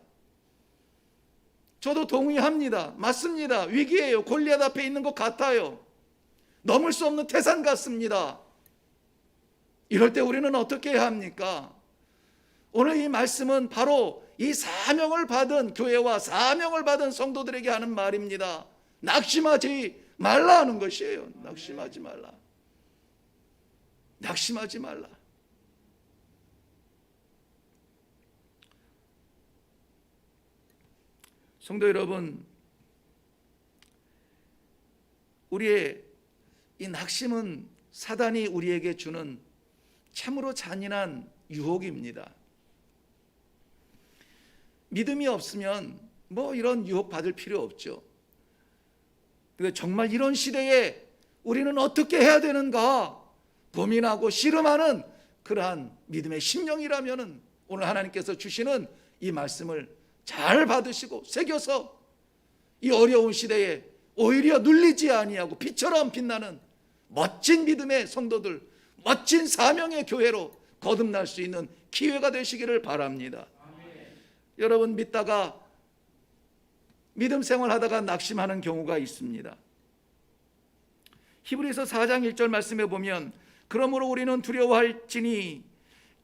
저도 동의합니다. 맞습니다. 위기예요. 골리앗 앞에 있는 것 같아요. 넘을 수 없는 태산 같습니다. 이럴 때 우리는 어떻게 해야 합니까? 오늘 이 말씀은 바로 이 사명을 받은 교회와 사명을 받은 성도들에게 하는 말입니다. 낙심하지 말라 하는 것이에요. 낙심하지 말라. 낙심하지 말라. 성도 여러분, 우리의 이 낙심은 사단이 우리에게 주는 참으로 잔인한 유혹입니다. 믿음이 없으면 뭐 이런 유혹 받을 필요 없죠. 정말 이런 시대에 우리는 어떻게 해야 되는가 고민하고 씨름하는 그러한 믿음의 심령이라면 오늘 하나님께서 주시는 이 말씀을 잘 받으시고 새겨서 이 어려운 시대에 오히려 눌리지 아니하고 빛처럼 빛나는 멋진 믿음의 성도들, 멋진 사명의 교회로 거듭날 수 있는 기회가 되시기를 바랍니다. 여러분, 믿다가 믿음 생활하다가 낙심하는 경우가 있습니다. 히브리서 4장 1절 말씀에 보면 그러므로 우리는 두려워할지니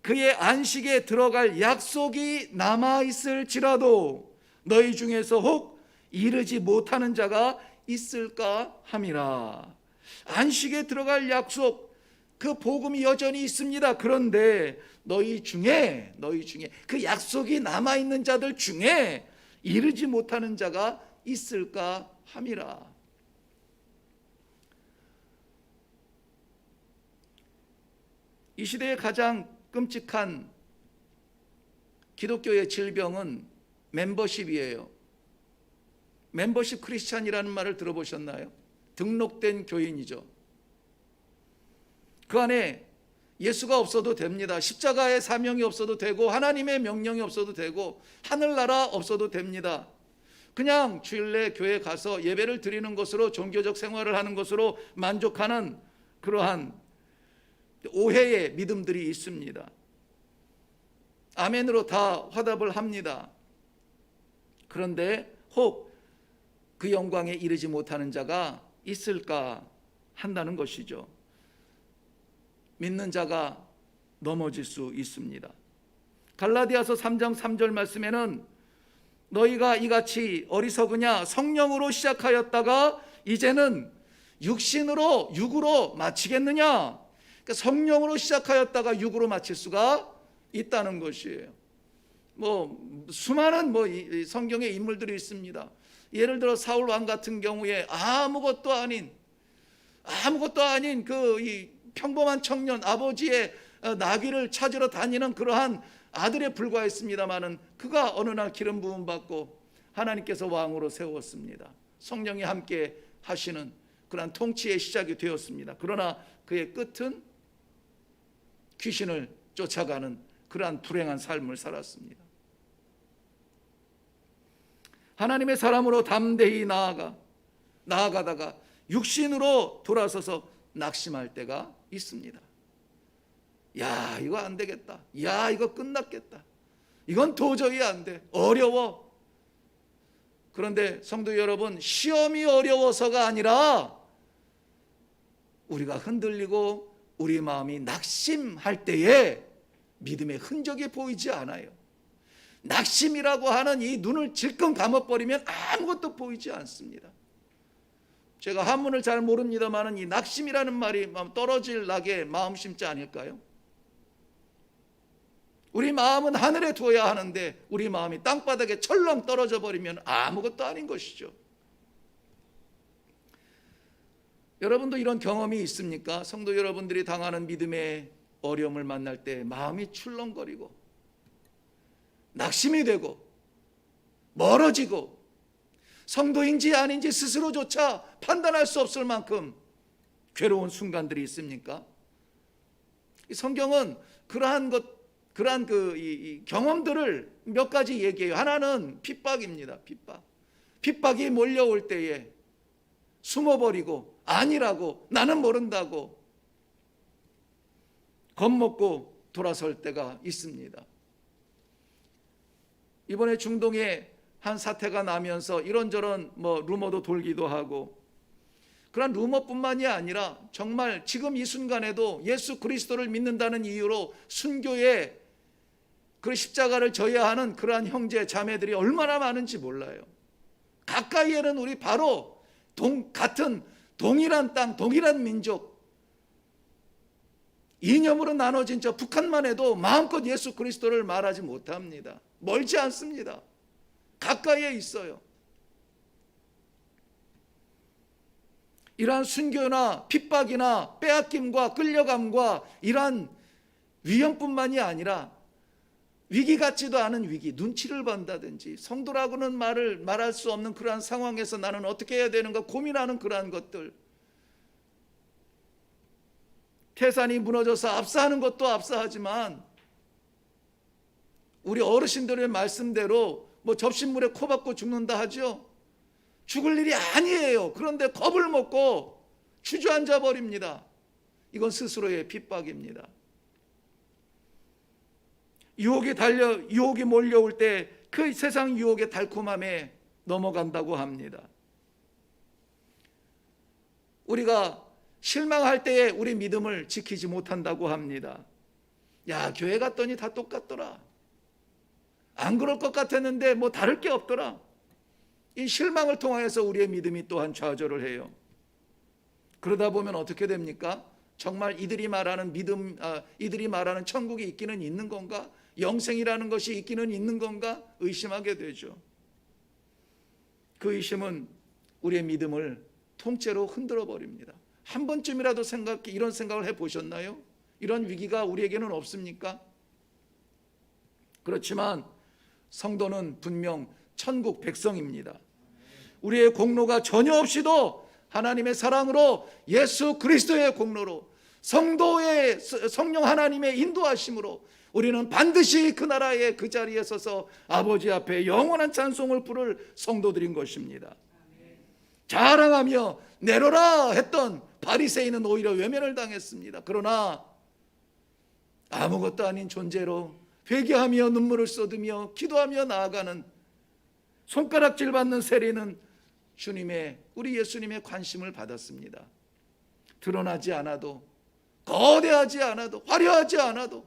그의 안식에 들어갈 약속이 남아있을지라도 너희 중에서 혹 이르지 못하는 자가 있을까 함이라. 안식에 들어갈 약속, 그 복음이 여전히 있습니다. 그런데 너희 중에 그 약속이 남아있는 자들 중에 이르지 못하는 자가 있을까 함이라. 이 시대의 가장 끔찍한 기독교의 질병은 멤버십이에요. 멤버십 크리스찬이라는 말을 들어보셨나요? 등록된 교인이죠. 그 안에 예수가 없어도 됩니다. 십자가의 사명이 없어도 되고 하나님의 명령이 없어도 되고 하늘나라 없어도 됩니다. 그냥 주일내 교회 가서 예배를 드리는 것으로 종교적 생활을 하는 것으로 만족하는 그러한 오해의 믿음들이 있습니다. 아멘으로 다 화답을 합니다. 그런데 혹 그 영광에 이르지 못하는 자가 있을까 한다는 것이죠. 믿는 자가 넘어질 수 있습니다. 갈라디아서 3장 3절 말씀에는 너희가 이같이 어리석으냐 성령으로 시작하였다가 이제는 육으로 마치겠느냐. 그러니까 성령으로 시작하였다가 육으로 마칠 수가 있다는 것이에요. 수많은 성경의 인물들이 있습니다. 예를 들어 사울 왕 같은 경우에 아무것도 아닌 이 평범한 청년, 아버지의 나귀를 찾으러 다니는 그러한 아들에 불과했습니다마는 그가 어느 날 기름 부음 받고 하나님께서 왕으로 세웠습니다. 성령이 함께 하시는 그러한 통치의 시작이 되었습니다. 그러나 그의 끝은 귀신을 쫓아가는 그러한 불행한 삶을 살았습니다. 하나님의 사람으로 담대히 나아가다가 육신으로 돌아서서 낙심할 때가 있습니다. 야, 이거 안 되겠다. 야, 이거 끝났겠다. 이건 도저히 안 돼. 어려워. 그런데 성도 여러분, 시험이 어려워서가 아니라 우리가 흔들리고 우리 마음이 낙심할 때에 믿음의 흔적이 보이지 않아요. 낙심이라고 하는 이 눈을 질끈 감아버리면 아무것도 보이지 않습니다. 제가 한문을 잘 모릅니다만 이 낙심이라는 말이 떨어질 낙에 마음 심지 않을까요? 우리 마음은 하늘에 두어야 하는데 우리 마음이 땅바닥에 철렁 떨어져 버리면 아무것도 아닌 것이죠. 여러분도 이런 경험이 있습니까? 성도 여러분들이 당하는 믿음의 어려움을 만날 때 마음이 출렁거리고 낙심이 되고 멀어지고 성도인지 아닌지 스스로조차 판단할 수 없을 만큼 괴로운 순간들이 있습니까? 성경은 그러한 이 경험들을 몇 가지 얘기해요. 하나는 핍박입니다. 핍박이 몰려올 때에 숨어버리고 아니라고, 나는 모른다고 겁먹고 돌아설 때가 있습니다. 이번에 중동에 한 사태가 나면서 이런저런 루머도 돌기도 하고, 그런 루머뿐만이 아니라 정말 지금 이 순간에도 예수 그리스도를 믿는다는 이유로 순교에 그 십자가를 져야 하는 그러한 형제 자매들이 얼마나 많은지 몰라요. 가까이에는 우리 바로 같은 동일한 땅, 동일한 민족, 이념으로 나눠진 저 북한만 해도 마음껏 예수 그리스도를 말하지 못합니다. 멀지 않습니다. 가까이에 있어요. 이러한 순교나 핍박이나 빼앗김과 끌려감과 이러한 위험뿐만이 아니라 위기 같지도 않은 위기, 눈치를 본다든지 성도라고는 말할 수 없는 그러한 상황에서 나는 어떻게 해야 되는가 고민하는 그러한 것들, 태산이 무너져서 압사하는 것도 압사하지만 우리 어르신들의 말씀대로 접신물에 코 박고 죽는다 하죠. 죽을 일이 아니에요. 그런데 겁을 먹고 주저앉아 버립니다. 이건 스스로의 핍박입니다. 유혹이 몰려올 때 그 세상 유혹의 달콤함에 넘어간다고 합니다. 우리가 실망할 때에 우리 믿음을 지키지 못한다고 합니다. 야, 교회 갔더니 다 똑같더라. 안 그럴 것 같았는데 다를 게 없더라. 이 실망을 통하여서 우리의 믿음이 또한 좌절을 해요. 그러다 보면 어떻게 됩니까? 정말 이들이 말하는 믿음, 이들이 말하는 천국이 있기는 있는 건가? 영생이라는 것이 있기는 있는 건가? 의심하게 되죠. 그 의심은 우리의 믿음을 통째로 흔들어 버립니다. 한 번쯤이라도 이런 생각을 해보셨나요? 이런 위기가 우리에게는 없습니까? 그렇지만 성도는 분명 천국 백성입니다. 우리의 공로가 전혀 없이도 하나님의 사랑으로, 예수 그리스도의 공로로, 성도의 성령 하나님의 인도하심으로 우리는 반드시 그 나라의 그 자리에 서서 아버지 앞에 영원한 찬송을 부를 성도들인 것입니다. 자랑하며 내려라 했던 바리새인은 오히려 외면을 당했습니다. 그러나 아무것도 아닌 존재로 회개하며 눈물을 쏟으며 기도하며 나아가는 손가락질 받는 세리는 우리 예수님의 관심을 받았습니다. 드러나지 않아도, 거대하지 않아도, 화려하지 않아도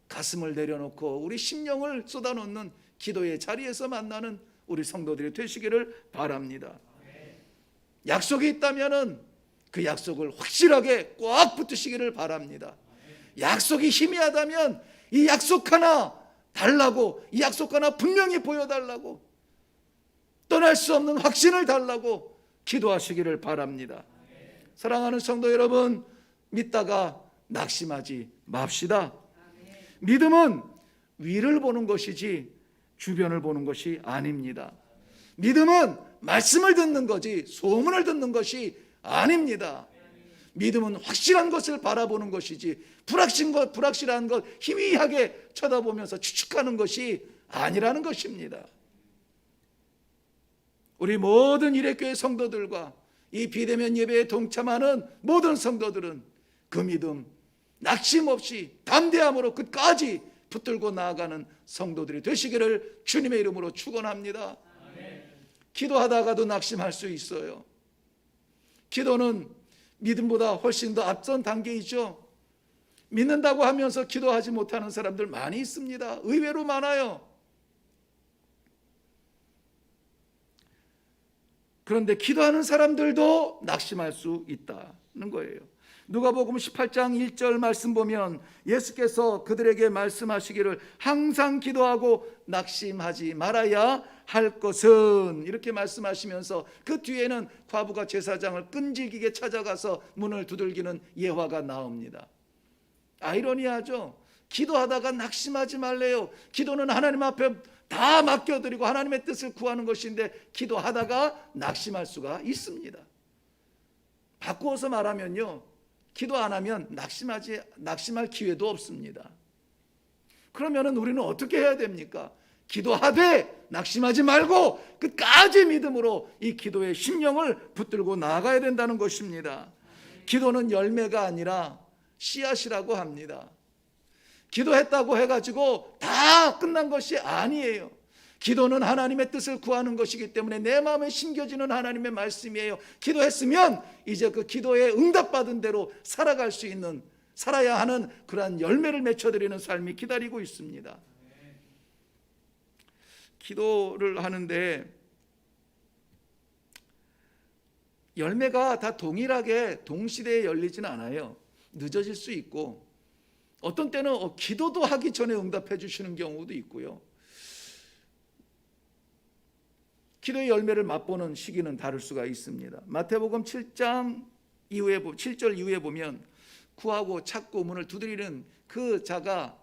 가슴을 내려놓고 우리 심령을 쏟아놓는 기도의 자리에서 만나는 우리 성도들이 되시기를 바랍니다. 약속이 있다면 그 약속을 확실하게 꽉 붙으시기를 바랍니다. 약속이 희미하다면 이 약속 하나 달라고, 이 약속 하나 분명히 보여달라고, 떠날 수 없는 확신을 달라고 기도하시기를 바랍니다. 사랑하는 성도 여러분, 믿다가 낙심하지 맙시다. 믿음은 위를 보는 것이지 주변을 보는 것이 아닙니다. 믿음은 말씀을 듣는 거지 소문을 듣는 것이 아닙니다. 믿음은 확실한 것을 바라보는 것이지 불확실한 것 희미하게 쳐다보면서 추측하는 것이 아니라는 것입니다. 우리 모든 일회교회 성도들과 이 비대면 예배에 동참하는 모든 성도들은 그 믿음 낙심 없이 담대함으로 끝까지 붙들고 나아가는 성도들이 되시기를 주님의 이름으로 축원합니다. 기도하다가도 낙심할 수 있어요. 기도는 믿음보다 훨씬 더 앞선 단계이죠. 믿는다고 하면서 기도하지 못하는 사람들 많이 있습니다. 의외로 많아요. 그런데 기도하는 사람들도 낙심할 수 있다는 거예요. 누가복음 18장 1절 말씀 보면 예수께서 그들에게 말씀하시기를 항상 기도하고 낙심하지 말아야 할 것은, 이렇게 말씀하시면서 그 뒤에는 과부가 제사장을 끈질기게 찾아가서 문을 두들기는 예화가 나옵니다. 아이러니하죠. 기도하다가 낙심하지 말래요. 기도는 하나님 앞에 다 맡겨드리고 하나님의 뜻을 구하는 것인데 기도하다가 낙심할 수가 있습니다. 바꾸어서 말하면요, 기도 안 하면 낙심할 기회도 없습니다. 그러면 우리는 어떻게 해야 됩니까? 기도하되 낙심하지 말고 끝까지 믿음으로 이 기도의 심령을 붙들고 나아가야 된다는 것입니다. 기도는 열매가 아니라 씨앗이라고 합니다. 기도했다고 해가지고 다 끝난 것이 아니에요. 기도는 하나님의 뜻을 구하는 것이기 때문에 내 마음에 심겨지는 하나님의 말씀이에요. 기도했으면 이제 그 기도에 응답받은 대로 살아갈 수 있는, 살아야 하는 그러한 열매를 맺혀드리는 삶이 기다리고 있습니다. 기도를 하는데 열매가 다 동일하게 동시대에 열리진 않아요. 늦어질 수 있고, 어떤 때는 기도도 하기 전에 응답해 주시는 경우도 있고요. 기도의 열매를 맛보는 시기는 다를 수가 있습니다. 마태복음 7장 이후에 7절 이후에 보면 구하고 찾고 문을 두드리는 그 자가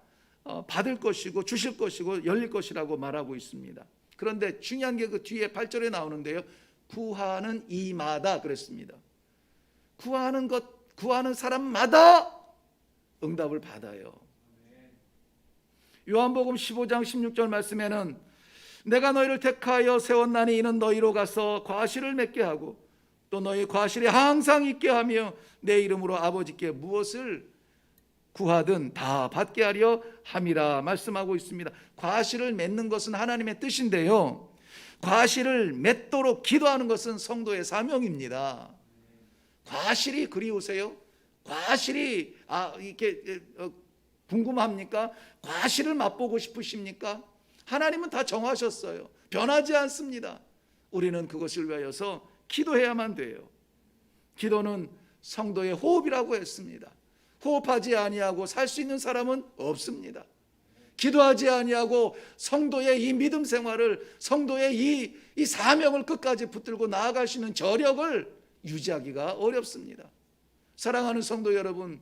받을 것이고 주실 것이고 열릴 것이라고 말하고 있습니다. 그런데 중요한 게 그 뒤에 8절에 나오는데요. 구하는 이마다 그랬습니다. 구하는 사람마다 응답을 받아요. 요한복음 15장 16절 말씀에는 내가 너희를 택하여 세웠나니 이는 너희로 가서 과실을 맺게 하고 또 너희 과실이 항상 있게 하며 내 이름으로 아버지께 무엇을 구하든 다 받게 하려 함이라 말씀하고 있습니다. 과실을 맺는 것은 하나님의 뜻인데요, 과실을 맺도록 기도하는 것은 성도의 사명입니다. 과실이 그리우세요? 과실이 이렇게 궁금합니까? 과실을 맛보고 싶으십니까? 하나님은 다 정하셨어요. 변하지 않습니다. 우리는 그것을 위하여서 기도해야만 돼요. 기도는 성도의 호흡이라고 했습니다. 호흡하지 아니하고 살 수 있는 사람은 없습니다. 기도하지 아니하고 성도의 이 믿음 생활을, 성도의 이 사명을 끝까지 붙들고 나아갈 수 있는 저력을 유지하기가 어렵습니다. 사랑하는 성도 여러분,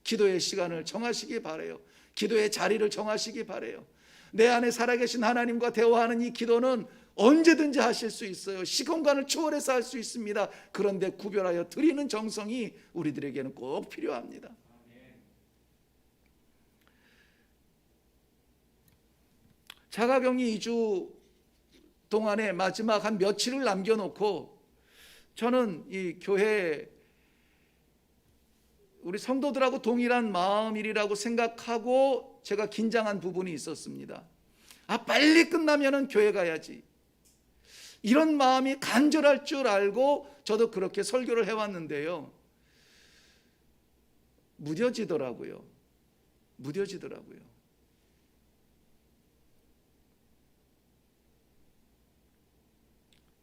기도의 시간을 정하시기 바라요. 기도의 자리를 정하시기 바라요. 내 안에 살아계신 하나님과 대화하는 이 기도는 언제든지 하실 수 있어요. 시공간을 초월해서 할 수 있습니다. 그런데 구별하여 드리는 정성이 우리들에게는 꼭 필요합니다. 자가격리 2주 동안에 마지막 한 며칠을 남겨놓고 저는 이 교회 우리 성도들하고 동일한 마음이라고 생각하고 제가 긴장한 부분이 있었습니다. 빨리 끝나면은 교회 가야지, 이런 마음이 간절할 줄 알고 저도 그렇게 설교를 해왔는데요, 무뎌지더라고요.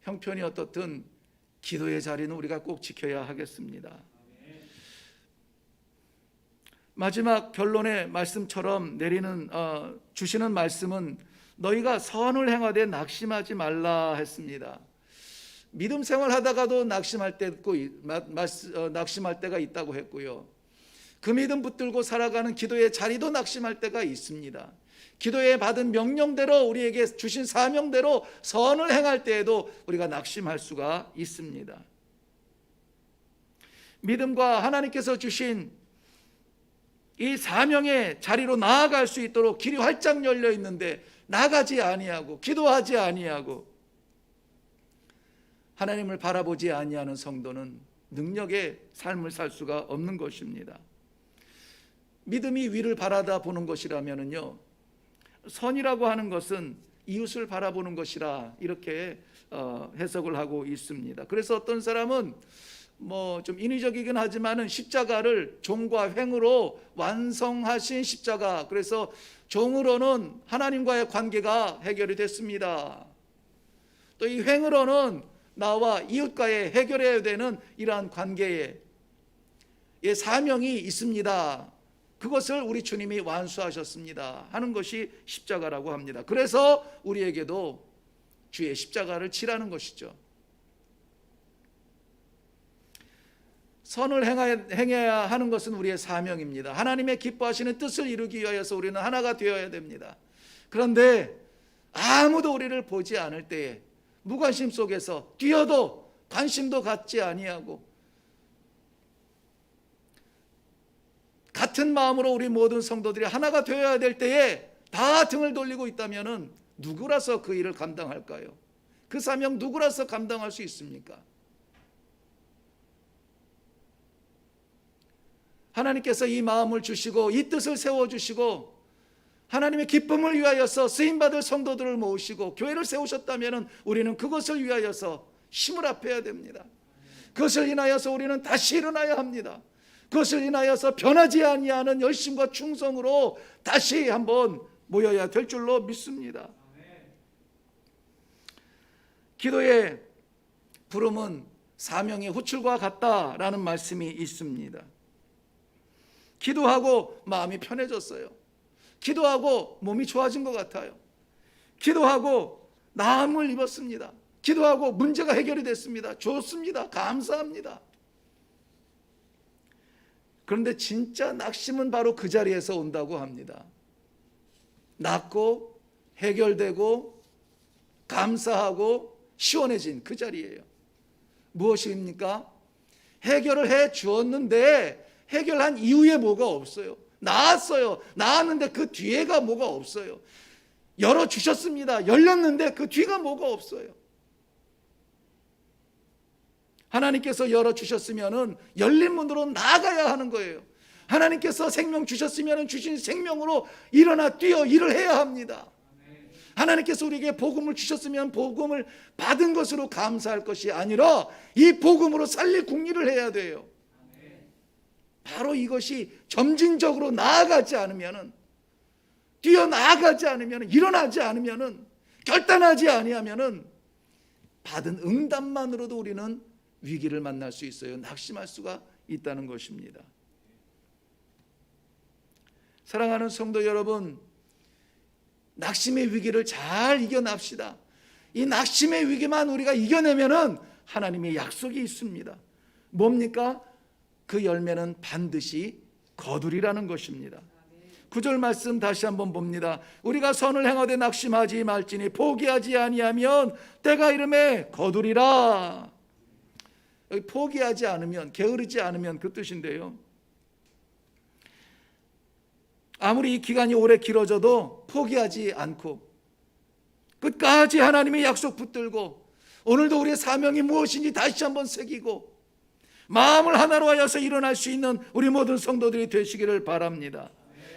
형편이 어떻든 기도의 자리는 우리가 꼭 지켜야 하겠습니다. 마지막 결론의 말씀처럼 주시는 말씀은 너희가 선을 행하되 낙심하지 말라 했습니다. 믿음 생활하다가도 낙심할 때가 있다고 했고요, 그 믿음 붙들고 살아가는 기도의 자리도 낙심할 때가 있습니다. 기도에 받은 명령대로 우리에게 주신 사명대로 선을 행할 때에도 우리가 낙심할 수가 있습니다. 믿음과 하나님께서 주신 이 사명의 자리로 나아갈 수 있도록 길이 활짝 열려 있는데 나가지 아니하고 기도하지 아니하고 하나님을 바라보지 아니하는 성도는 능력의 삶을 살 수가 없는 것입니다. 믿음이 위를 바라다 보는 것이라면요, 선이라고 하는 것은 이웃을 바라보는 것이라 이렇게 해석을 하고 있습니다. 그래서 어떤 사람은 좀 인위적이긴 하지만은 십자가를 종과 횡으로 완성하신 십자가, 그래서 종으로는 하나님과의 관계가 해결이 됐습니다. 또 이 횡으로는 나와 이웃과의 해결해야 되는 이러한 관계에 사명이 있습니다. 그것을 우리 주님이 완수하셨습니다 하는 것이 십자가라고 합니다. 그래서 우리에게도 주의 십자가를 지라는 것이죠. 선을 행해야 하는 것은 우리의 사명입니다. 하나님의 기뻐하시는 뜻을 이루기 위하여서 우리는 하나가 되어야 됩니다. 그런데 아무도 우리를 보지 않을 때에 무관심 속에서 뛰어도 관심도 갖지 아니하고 같은 마음으로 우리 모든 성도들이 하나가 되어야 될 때에 다 등을 돌리고 있다면 누구라서 그 일을 감당할까요? 그 사명 누구라서 감당할 수 있습니까? 하나님께서 이 마음을 주시고 이 뜻을 세워주시고 하나님의 기쁨을 위하여서 쓰임받을 성도들을 모으시고 교회를 세우셨다면 우리는 그것을 위하여서 힘을 합해야 됩니다. 그것을 인하여서 우리는 다시 일어나야 합니다. 그것을 인하여서 변하지 아니하는 열심과 충성으로 다시 한번 모여야 될 줄로 믿습니다. 기도의 부름은 사명의 호출과 같다라는 말씀이 있습니다. 기도하고 마음이 편해졌어요. 기도하고 몸이 좋아진 것 같아요. 기도하고 나음을 입었습니다. 기도하고 문제가 해결이 됐습니다. 좋습니다. 감사합니다. 그런데 진짜 낙심은 바로 그 자리에서 온다고 합니다. 낫고 해결되고 감사하고 시원해진 그 자리예요. 무엇입니까? 해결을 해 주었는데 해결한 이후에 뭐가 없어요. 나았어요. 나았는데 그 뒤에가 뭐가 없어요. 열어주셨습니다. 열렸는데 그 뒤가 뭐가 없어요. 하나님께서 열어주셨으면 열린 문으로 나아가야 하는 거예요. 하나님께서 생명 주셨으면 주신 생명으로 일어나 뛰어 일을 해야 합니다. 하나님께서 우리에게 복음을 주셨으면 복음을 받은 것으로 감사할 것이 아니라 이 복음으로 살릴 궁리를 해야 돼요. 바로 이것이 점진적으로 나아가지 않으면, 뛰어나아가지 않으면, 일어나지 않으면, 결단하지 아니하면 받은 응답만으로도 우리는 위기를 만날 수 있어요. 낙심할 수가 있다는 것입니다. 사랑하는 성도 여러분, 낙심의 위기를 잘 이겨납시다. 이 낙심의 위기만 우리가 이겨내면은 하나님의 약속이 있습니다. 뭡니까? 그 열매는 반드시 거두리라는 것입니다. 9절 말씀 다시 한번 봅니다. 우리가 선을 행하되 낙심하지 말지니 포기하지 아니하면 때가 이름에 거두리라. 여기 포기하지 않으면, 게으르지 않으면 그 뜻인데요. 아무리 이 기간이 오래 길어져도 포기하지 않고 끝까지 하나님의 약속 붙들고 오늘도 우리의 사명이 무엇인지 다시 한번 새기고 마음을 하나로 하여서 일어날 수 있는 우리 모든 성도들이 되시기를 바랍니다.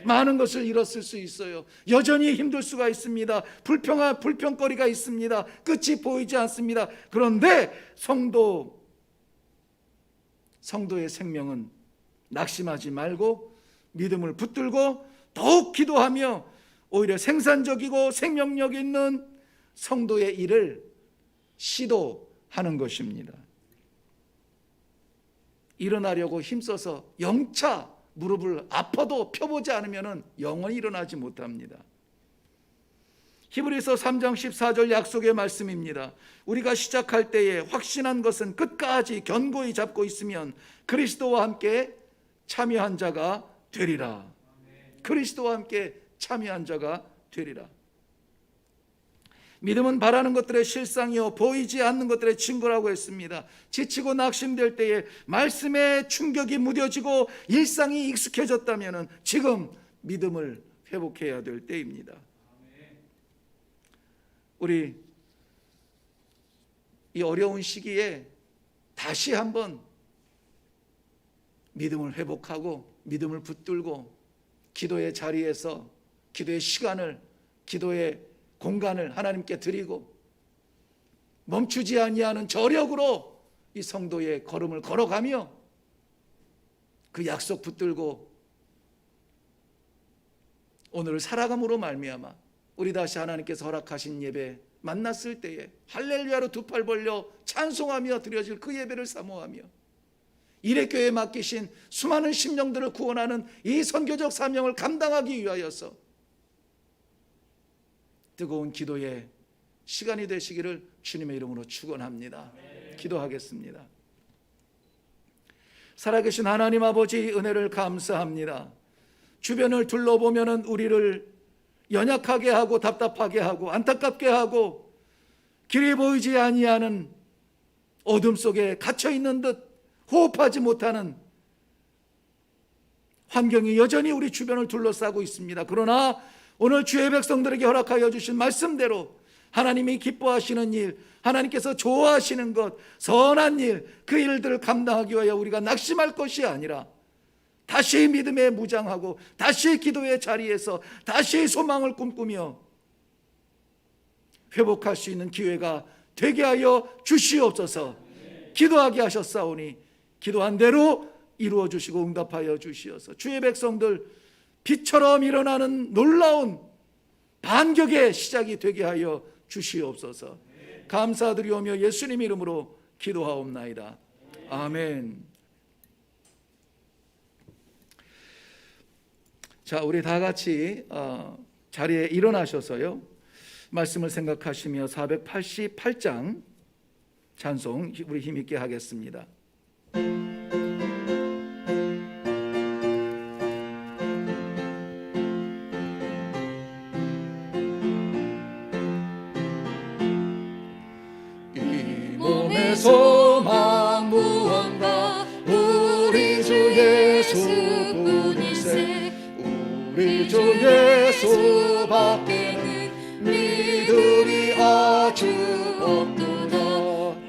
많은 것을 잃었을 수 있어요. 여전히 힘들 수가 있습니다. 불평거리가 있습니다. 끝이 보이지 않습니다. 그런데 성도의 생명은 낙심하지 말고 믿음을 붙들고 더욱 기도하며 오히려 생산적이고 생명력 있는 성도의 일을 시도하는 것입니다. 일어나려고 힘써서 영차 무릎을 아파도 펴보지 않으면 영원히 일어나지 못합니다. 히브리서 3장 14절 약속의 말씀입니다. 우리가 시작할 때에 확신한 것은 끝까지 견고히 잡고 있으면 그리스도와 함께 참여한 자가 되리라. 그리스도와 함께 참여한 자가 되리라. 믿음은 바라는 것들의 실상이요 보이지 않는 것들의 증거라고 했습니다. 지치고 낙심될 때에 말씀의 충격이 무뎌지고 일상이 익숙해졌다면 지금 믿음을 회복해야 될 때입니다. 우리 이 어려운 시기에 다시 한번 믿음을 회복하고 믿음을 붙들고 기도의 자리에서 기도의 시간을, 기도의 공간을 하나님께 드리고 멈추지 아니하는 저력으로 이 성도의 걸음을 걸어가며 그 약속 붙들고 오늘을 살아감으로 말미암아 우리 다시 하나님께서 허락하신 예배 만났을 때에 할렐루야로 두 팔 벌려 찬송하며 드려질 그 예배를 사모하며 이레교회에 맡기신 수많은 심령들을 구원하는 이 선교적 사명을 감당하기 위하여서 뜨거운 기도의 시간이 되시기를 주님의 이름으로 축원합니다. 기도하겠습니다. 살아계신 하나님 아버지, 은혜를 감사합니다. 주변을 둘러보면은 우리를 연약하게 하고 답답하게 하고 안타깝게 하고 길이 보이지 아니하는 어둠 속에 갇혀 있는 듯 호흡하지 못하는 환경이 여전히 우리 주변을 둘러싸고 있습니다. 그러나 오늘 주의 백성들에게 허락하여 주신 말씀대로 하나님이 기뻐하시는 일, 하나님께서 좋아하시는 것, 선한 일, 그 일들을 감당하기 위하여 우리가 낙심할 것이 아니라 다시 믿음에 무장하고 다시 기도의 자리에서 다시 소망을 꿈꾸며 회복할 수 있는 기회가 되게 하여 주시옵소서. 기도하게 하셨사오니 기도한 대로 이루어 주시고 응답하여 주시어서 주의 백성들 빛처럼 일어나는 놀라운 반격의 시작이 되게 하여 주시옵소서. 감사드리오며 예수님 이름으로 기도하옵나이다. 아멘. 자, 우리 다 같이 자리에 일어나셔서요, 말씀을 생각하시며 488장 찬송 우리 힘있게 하겠습니다. 이 몸의 소망 무언가 우리 주 예수뿐일세. 우리 주 예수밖에는 믿으리 아주 없도다.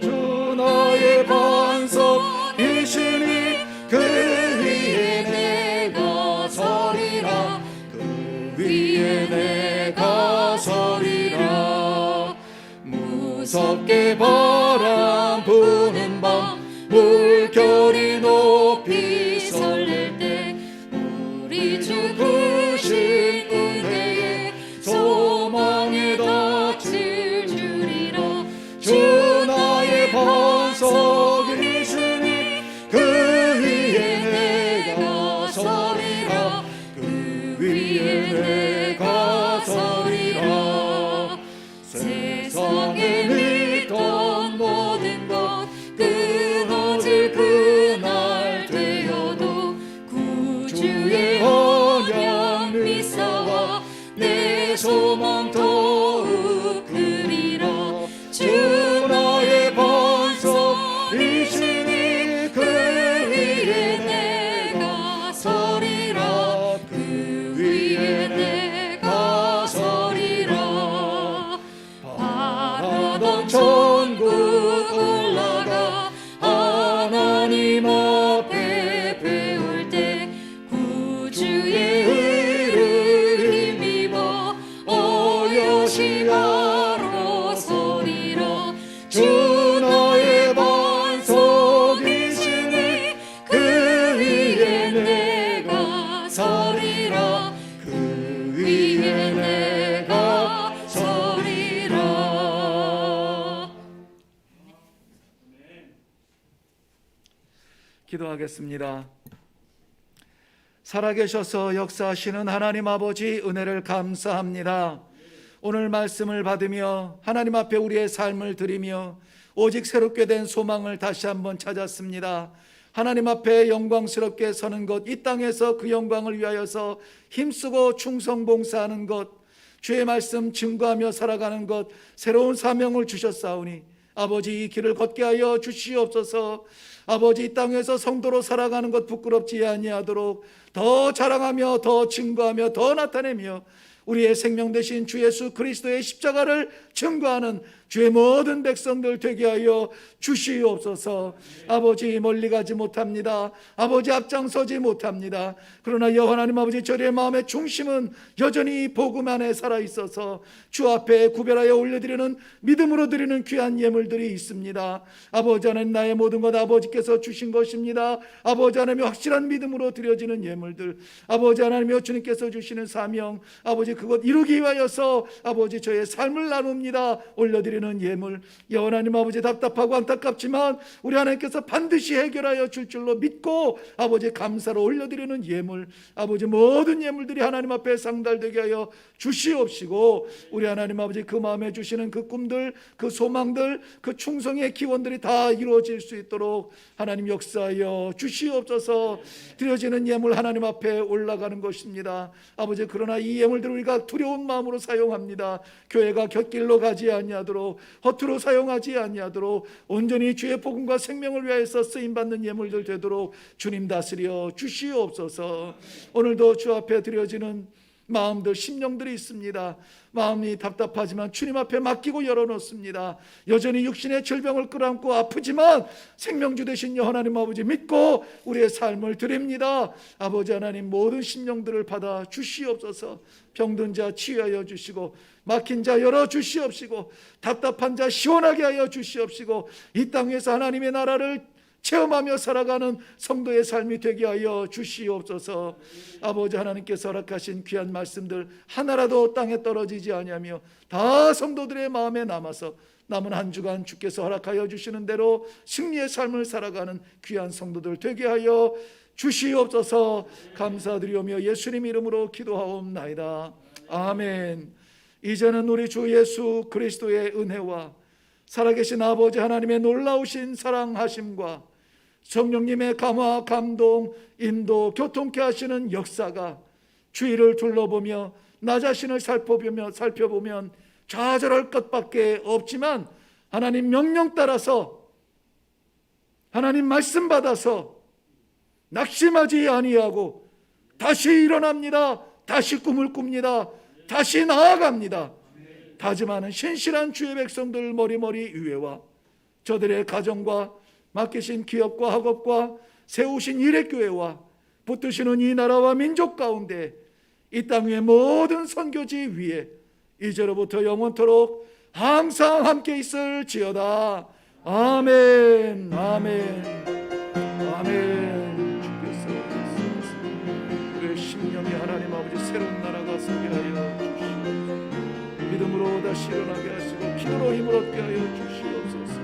주 나의 반석이시니 그 위에 내가 서리라. 그 위에 내가 서리라. 무섭게 바람 부는 밤 물결이 높이 설렐 때 우리 주 크신 은혜에 소망에 닿을 줄이라. 주 나의 반석이시니 그 위에 내가 서리라. 그 위에 내가 서리라. 세상에 믿던 모든 것 끊어질 그날 되어도 구주의 언약 믿사와 내 소망 더욱 크리라. 주 나의 반석이시니 그 위에 내가 서리라. 그 위에 내가 서리라. 바라던 천국 올라가 하나님 앞에 배울 때 구주의 의를 힘입어 어여시가로 서리라. 주 나의 반석이시니 그 위에 내가 서리라. 그 위에 내가 서리라. 기도하겠습니다. 살아계셔서 역사하시는 하나님 아버지, 은혜를 감사합니다. 오늘 말씀을 받으며 하나님 앞에 우리의 삶을 드리며 오직 새롭게 된 소망을 다시 한번 찾았습니다. 하나님 앞에 영광스럽게 서는 것, 이 땅에서 그 영광을 위하여서 힘쓰고 충성봉사하는 것, 주의 말씀 증거하며 살아가는 것, 새로운 사명을 주셨사오니 아버지 이 길을 걷게 하여 주시옵소서. 아버지 이 땅에서 성도로 살아가는 것 부끄럽지 아니하도록 더 자랑하며 더 증거하며 더 나타내며 우리의 생명 되신 주 예수 그리스도의 십자가를 증거하는 주의 모든 백성들 되게 하여 주시옵소서. 아버지 멀리 가지 못합니다. 아버지 앞장서지 못합니다. 그러나 여호와 하나님 아버지, 저희의 마음의 중심은 여전히 복음 안에 살아있어서 주 앞에 구별하여 올려드리는 믿음으로 드리는 귀한 예물들이 있습니다. 아버지 하나님, 나의 모든 것 아버지께서 주신 것입니다. 아버지 하나님, 확실한 믿음으로 드려지는 예물들, 아버지 하나님 주님께서 주시는 사명, 아버지 그것 이루기 위하여서 아버지 저의 삶을 나눕니다. 올려드리는 올려드리는 예물, 하나님 아버지 답답하고 안타깝지만 우리 하나님께서 반드시 해결하여 줄 줄로 믿고 아버지 감사로 올려드리는 예물, 아버지 모든 예물들이 하나님 앞에 상달되게 하여 주시옵시고, 우리 하나님 아버지 그 마음에 주시는 그 꿈들, 그 소망들, 그 충성의 기원들이 다 이루어질 수 있도록 하나님 역사하여 주시옵소서. 드려지는 예물 하나님 앞에 올라가는 것입니다. 아버지, 그러나 이 예물들을 우리가 두려운 마음으로 사용합니다. 교회가 곁길로 가지 아니하도록, 허투루 사용하지 아니하도록 온전히 주의 복음과 생명을 위하여서 쓰임받는 예물들 되도록 주님 다스려 주시옵소서. 오늘도 주 앞에 드려지는 마음들, 심령들이 있습니다. 마음이 답답하지만 주님 앞에 맡기고 열어놓습니다. 여전히 육신의 질병을 끌어안고 아프지만 생명주 되신 하나님 아버지 믿고 우리의 삶을 드립니다. 아버지 하나님, 모든 심령들을 받아 주시옵소서. 병든 자 치유하여 주시고, 막힌 자 열어 주시옵시고, 답답한 자 시원하게 하여 주시옵시고, 이 땅에서 하나님의 나라를 체험하며 살아가는 성도의 삶이 되게 하여 주시옵소서. 아버지, 하나님께서 허락하신 귀한 말씀들 하나라도 땅에 떨어지지 아니하며 다 성도들의 마음에 남아서 남은 한 주간 주께서 허락하여 주시는 대로 승리의 삶을 살아가는 귀한 성도들 되게 하여 주시옵소서. 감사드리오며 예수님 이름으로 기도하옵나이다. 아멘. 이제는 우리 주 예수 그리스도의 은혜와 살아계신 아버지 하나님의 놀라우신 사랑하심과 성령님의 감화, 감동, 인도, 교통케 하시는 역사가 주위를 둘러보며 나 자신을 살펴보면 좌절할 것밖에 없지만, 하나님 명령 따라서, 하나님 말씀 받아서 낙심하지 아니하고 다시 일어납니다. 다시 꿈을 꿉니다. 다시 나아갑니다. 다짐하는 신실한 주의 백성들 머리머리 위에와 저들의 가정과 맡기신 기업과 학업과 세우신 일회교회와 붙드시는 이 나라와 민족 가운데 이 땅 위의 모든 선교지 위에 이제로부터 영원토록 항상 함께 있을지어다. 아멘. 아멘. 아멘. 주께서 우리의 심령이 하나님 아버지 새로운 나라가 서게 하여 주시옵소서. 믿음으로 다시 일어나게 하시고 기도로 힘을 얻게 하여 주시옵소서.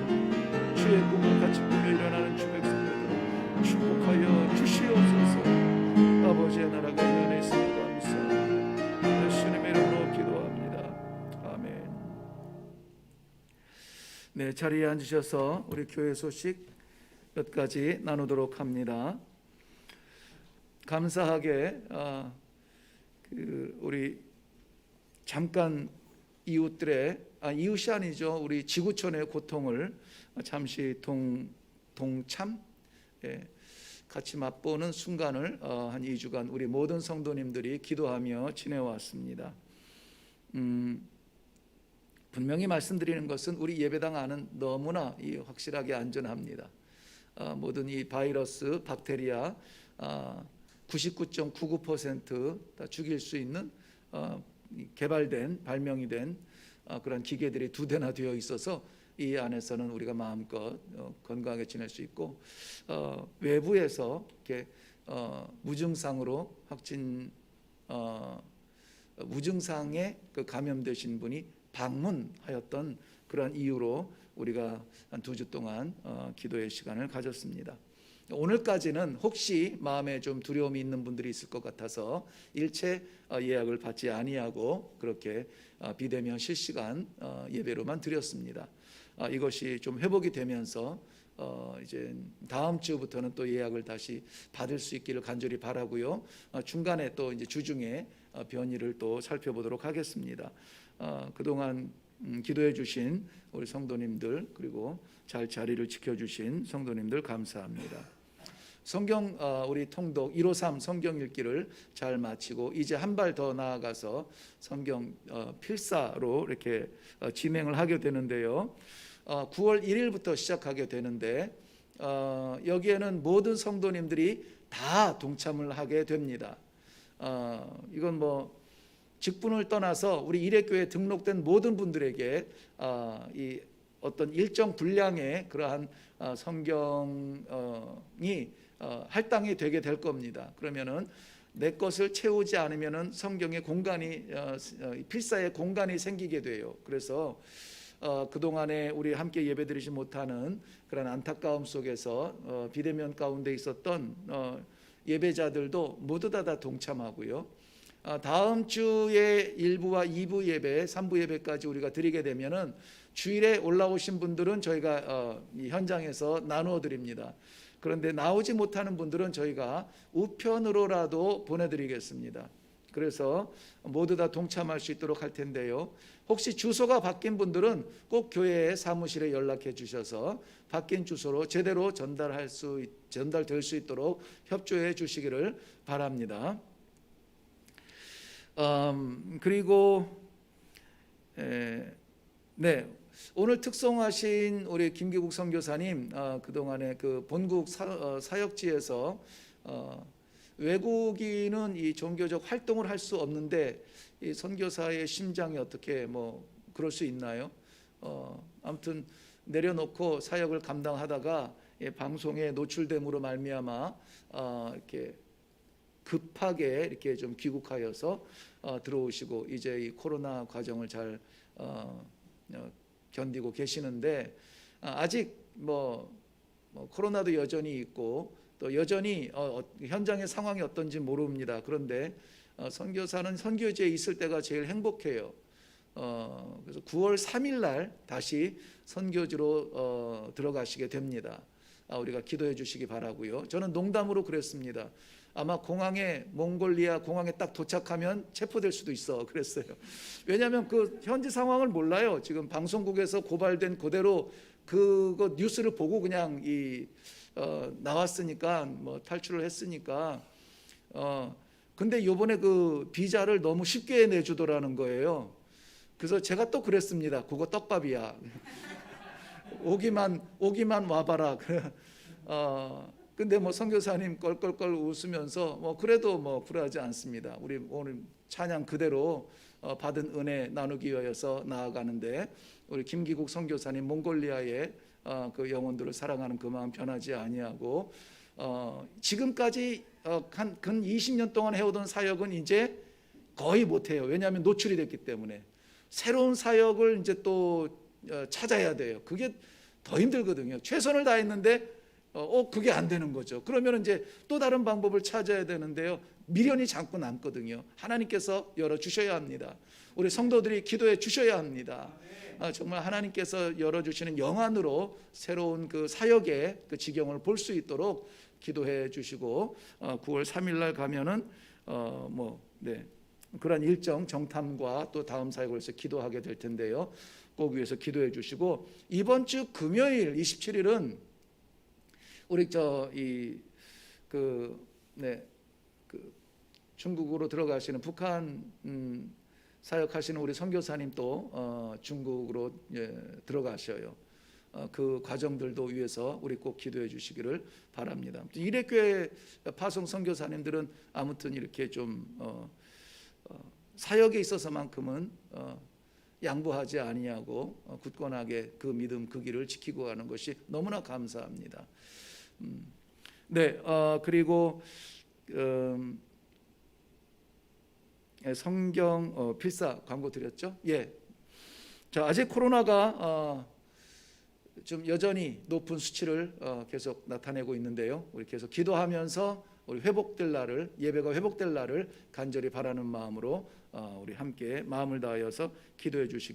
주의 꿈을 같이 꾸며 일어나는 주 백성들을 축복하여 주시옵소서. 아버지의 나라가 이 안에 있음을 감사합니다. 예수님의 이름으로 기도합니다. 아멘. 네, 자리에 앉으셔서 우리 교회 소식 몇 가지 나누도록 합니다. 감사하게 우리 잠깐 이웃들의 이웃이 아니죠, 우리 지구촌의 고통을 잠시 동참 같이 맛보는 순간을 한 2주간 우리 모든 성도님들이 기도하며 지내왔습니다. 분명히 말씀드리는 것은 우리 예배당 안은 너무나 확실하게 안전합니다. 모든 이 바이러스, 박테리아 99.99% 다 죽일 수 있는 개발된, 발명이 된 그런 기계들이 2대나 되어 있어서 이 안에서는 우리가 마음껏 건강하게 지낼 수 있고, 외부에서 이렇게 무증상으로 무증상에 감염되신 분이 방문하였던 그런 이유로 우리가 한 2주 동안 기도의 시간을 가졌습니다. 오늘까지는 혹시 마음에 좀 두려움이 있는 분들이 있을 것 같아서 일체 예약을 받지 아니하고 그렇게 비대면 실시간 예배로만 드렸습니다. 이것이 좀 회복이 되면서 이제 다음 주부터는 또 예약을 다시 받을 수 있기를 간절히 바라고요. 중간에 또 이제 주중에 변이를 또 살펴보도록 하겠습니다. 그동안 기도해 주신 우리 성도님들, 그리고 잘 자리를 지켜주신 성도님들 감사합니다. 성경 우리 통독 153 성경 읽기를 잘 마치고 이제 한 발 더 나아가서 성경 필사로 이렇게 진행을 하게 되는데요. 9월 1일부터 시작하게 되는데 여기에는 모든 성도님들이 다 동참을 하게 됩니다. 이건 뭐 직분을 떠나서 우리 일회교회에 등록된 모든 분들에게 이 어떤 일정 분량의 그러한 성경이 할당이 되게 될 겁니다. 그러면은 내 것을 채우지 않으면은 성경의 공간이 필사의 공간이 생기게 돼요. 그래서 그동안에 우리 함께 예배드리지 못하는 그런 안타까움 속에서 비대면 가운데 있었던 예배자들도 모두 다 동참하고요. 다음 주에 1부와 2부 예배, 3부 예배까지 우리가 드리게 되면은 주일에 올라오신 분들은 저희가 이 현장에서 나누어 드립니다. 그런데 나오지 못하는 분들은 저희가 우편으로라도 보내드리겠습니다. 그래서 모두 다 동참할 수 있도록 할 텐데요. 혹시 주소가 바뀐 분들은 꼭 교회 사무실에 연락해 주셔서 바뀐 주소로 제대로 전달될 수 있도록 협조해 주시기를 바랍니다. 그리고 네, 오늘 특송하신 우리 김기국 선교사님, 그동안에 그 본국 사역지에서 외국인은 이 종교적 활동을 할 수 없는데 이 선교사의 심장이 어떻게 뭐 그럴 수 있나요? 아무튼 내려놓고 사역을 감당하다가 방송에 노출됨으로 말미암아 이렇게 급하게 이렇게 좀 귀국하여서 들어오시고 이제 이 코로나 과정을 잘 견디고 계시는데 아직 뭐 코로나도 여전히 있고 또 여전히 현장의 상황이 어떤지 모릅니다. 그런데 선교사는 선교지에 있을 때가 제일 행복해요. 그래서 9월 3일 날 다시 선교지로 들어가시게 됩니다. 우리가 기도해 주시기 바라고요. 저는 농담으로 그랬습니다. 아마 몽골리아 공항에 딱 도착하면 체포될 수도 있어 그랬어요. 왜냐하면 그 현지 상황을 몰라요. 지금 방송국에서 고발된 그대로 그거 뉴스를 보고 그냥 나왔으니까 뭐 탈출을 했으니까 근데 요번에 그 비자를 너무 쉽게 내주더라는 거예요. 그래서 제가 또 그랬습니다. 그거 떡밥이야. 오기만 와봐라. 근데 뭐 선교사님 껄껄껄 웃으면서 뭐 그래도 뭐 굴하지 않습니다. 우리 오늘 찬양 그대로 받은 은혜 나누기 위해서 나아가는데 우리 김기국 선교사님 몽골리아의 그 영혼들을 사랑하는 그 마음 변하지 아니하고 지금까지 근 20년 동안 해오던 사역은 이제 거의 못해요. 왜냐하면 노출이 됐기 때문에 새로운 사역을 이제 또 찾아야 돼요. 그게 더 힘들거든요. 최선을 다했는데 그게 안 되는 거죠. 그러면 이제 또 다른 방법을 찾아야 되는데요. 미련이 자꾸 남거든요. 하나님께서 열어주셔야 합니다. 우리 성도들이 기도해 주셔야 합니다. 정말 하나님께서 열어주시는 영안으로 새로운 그 사역의 그 지경을 볼 수 있도록 기도해 주시고 9월 3일 날 가면은 그런 일정 정탐과 또 다음 사역을 위해서 기도하게 될 텐데요. 꼭 위해서 기도해 주시고 이번 주 금요일 27일은 우리 중국으로 들어가시는 북한 사역하시는 우리 선교사님 또 중국으로 들어가셔요. 그 과정들도 위해서 우리 꼭 기도해 주시기를 바랍니다. 이레교회 파송 선교사님들은 아무튼 이렇게 좀 사역에 있어서만큼은 양보하지 아니하고 굳건하게 그 믿음 그 길을 지키고 가는 것이 너무나 감사합니다. 네, 그리고 성경 필사 광고 드렸죠? 예. 자, 아직 코로나가 좀 여전히 높은 수치를 계속 나타내고 있는데요. 우리 계속 기도하면서 우리 회복될 날을 예배가 회복될 날을 간절히 바라는 마음으로 우리 함께 마음을 다하여서 기도해 주시기를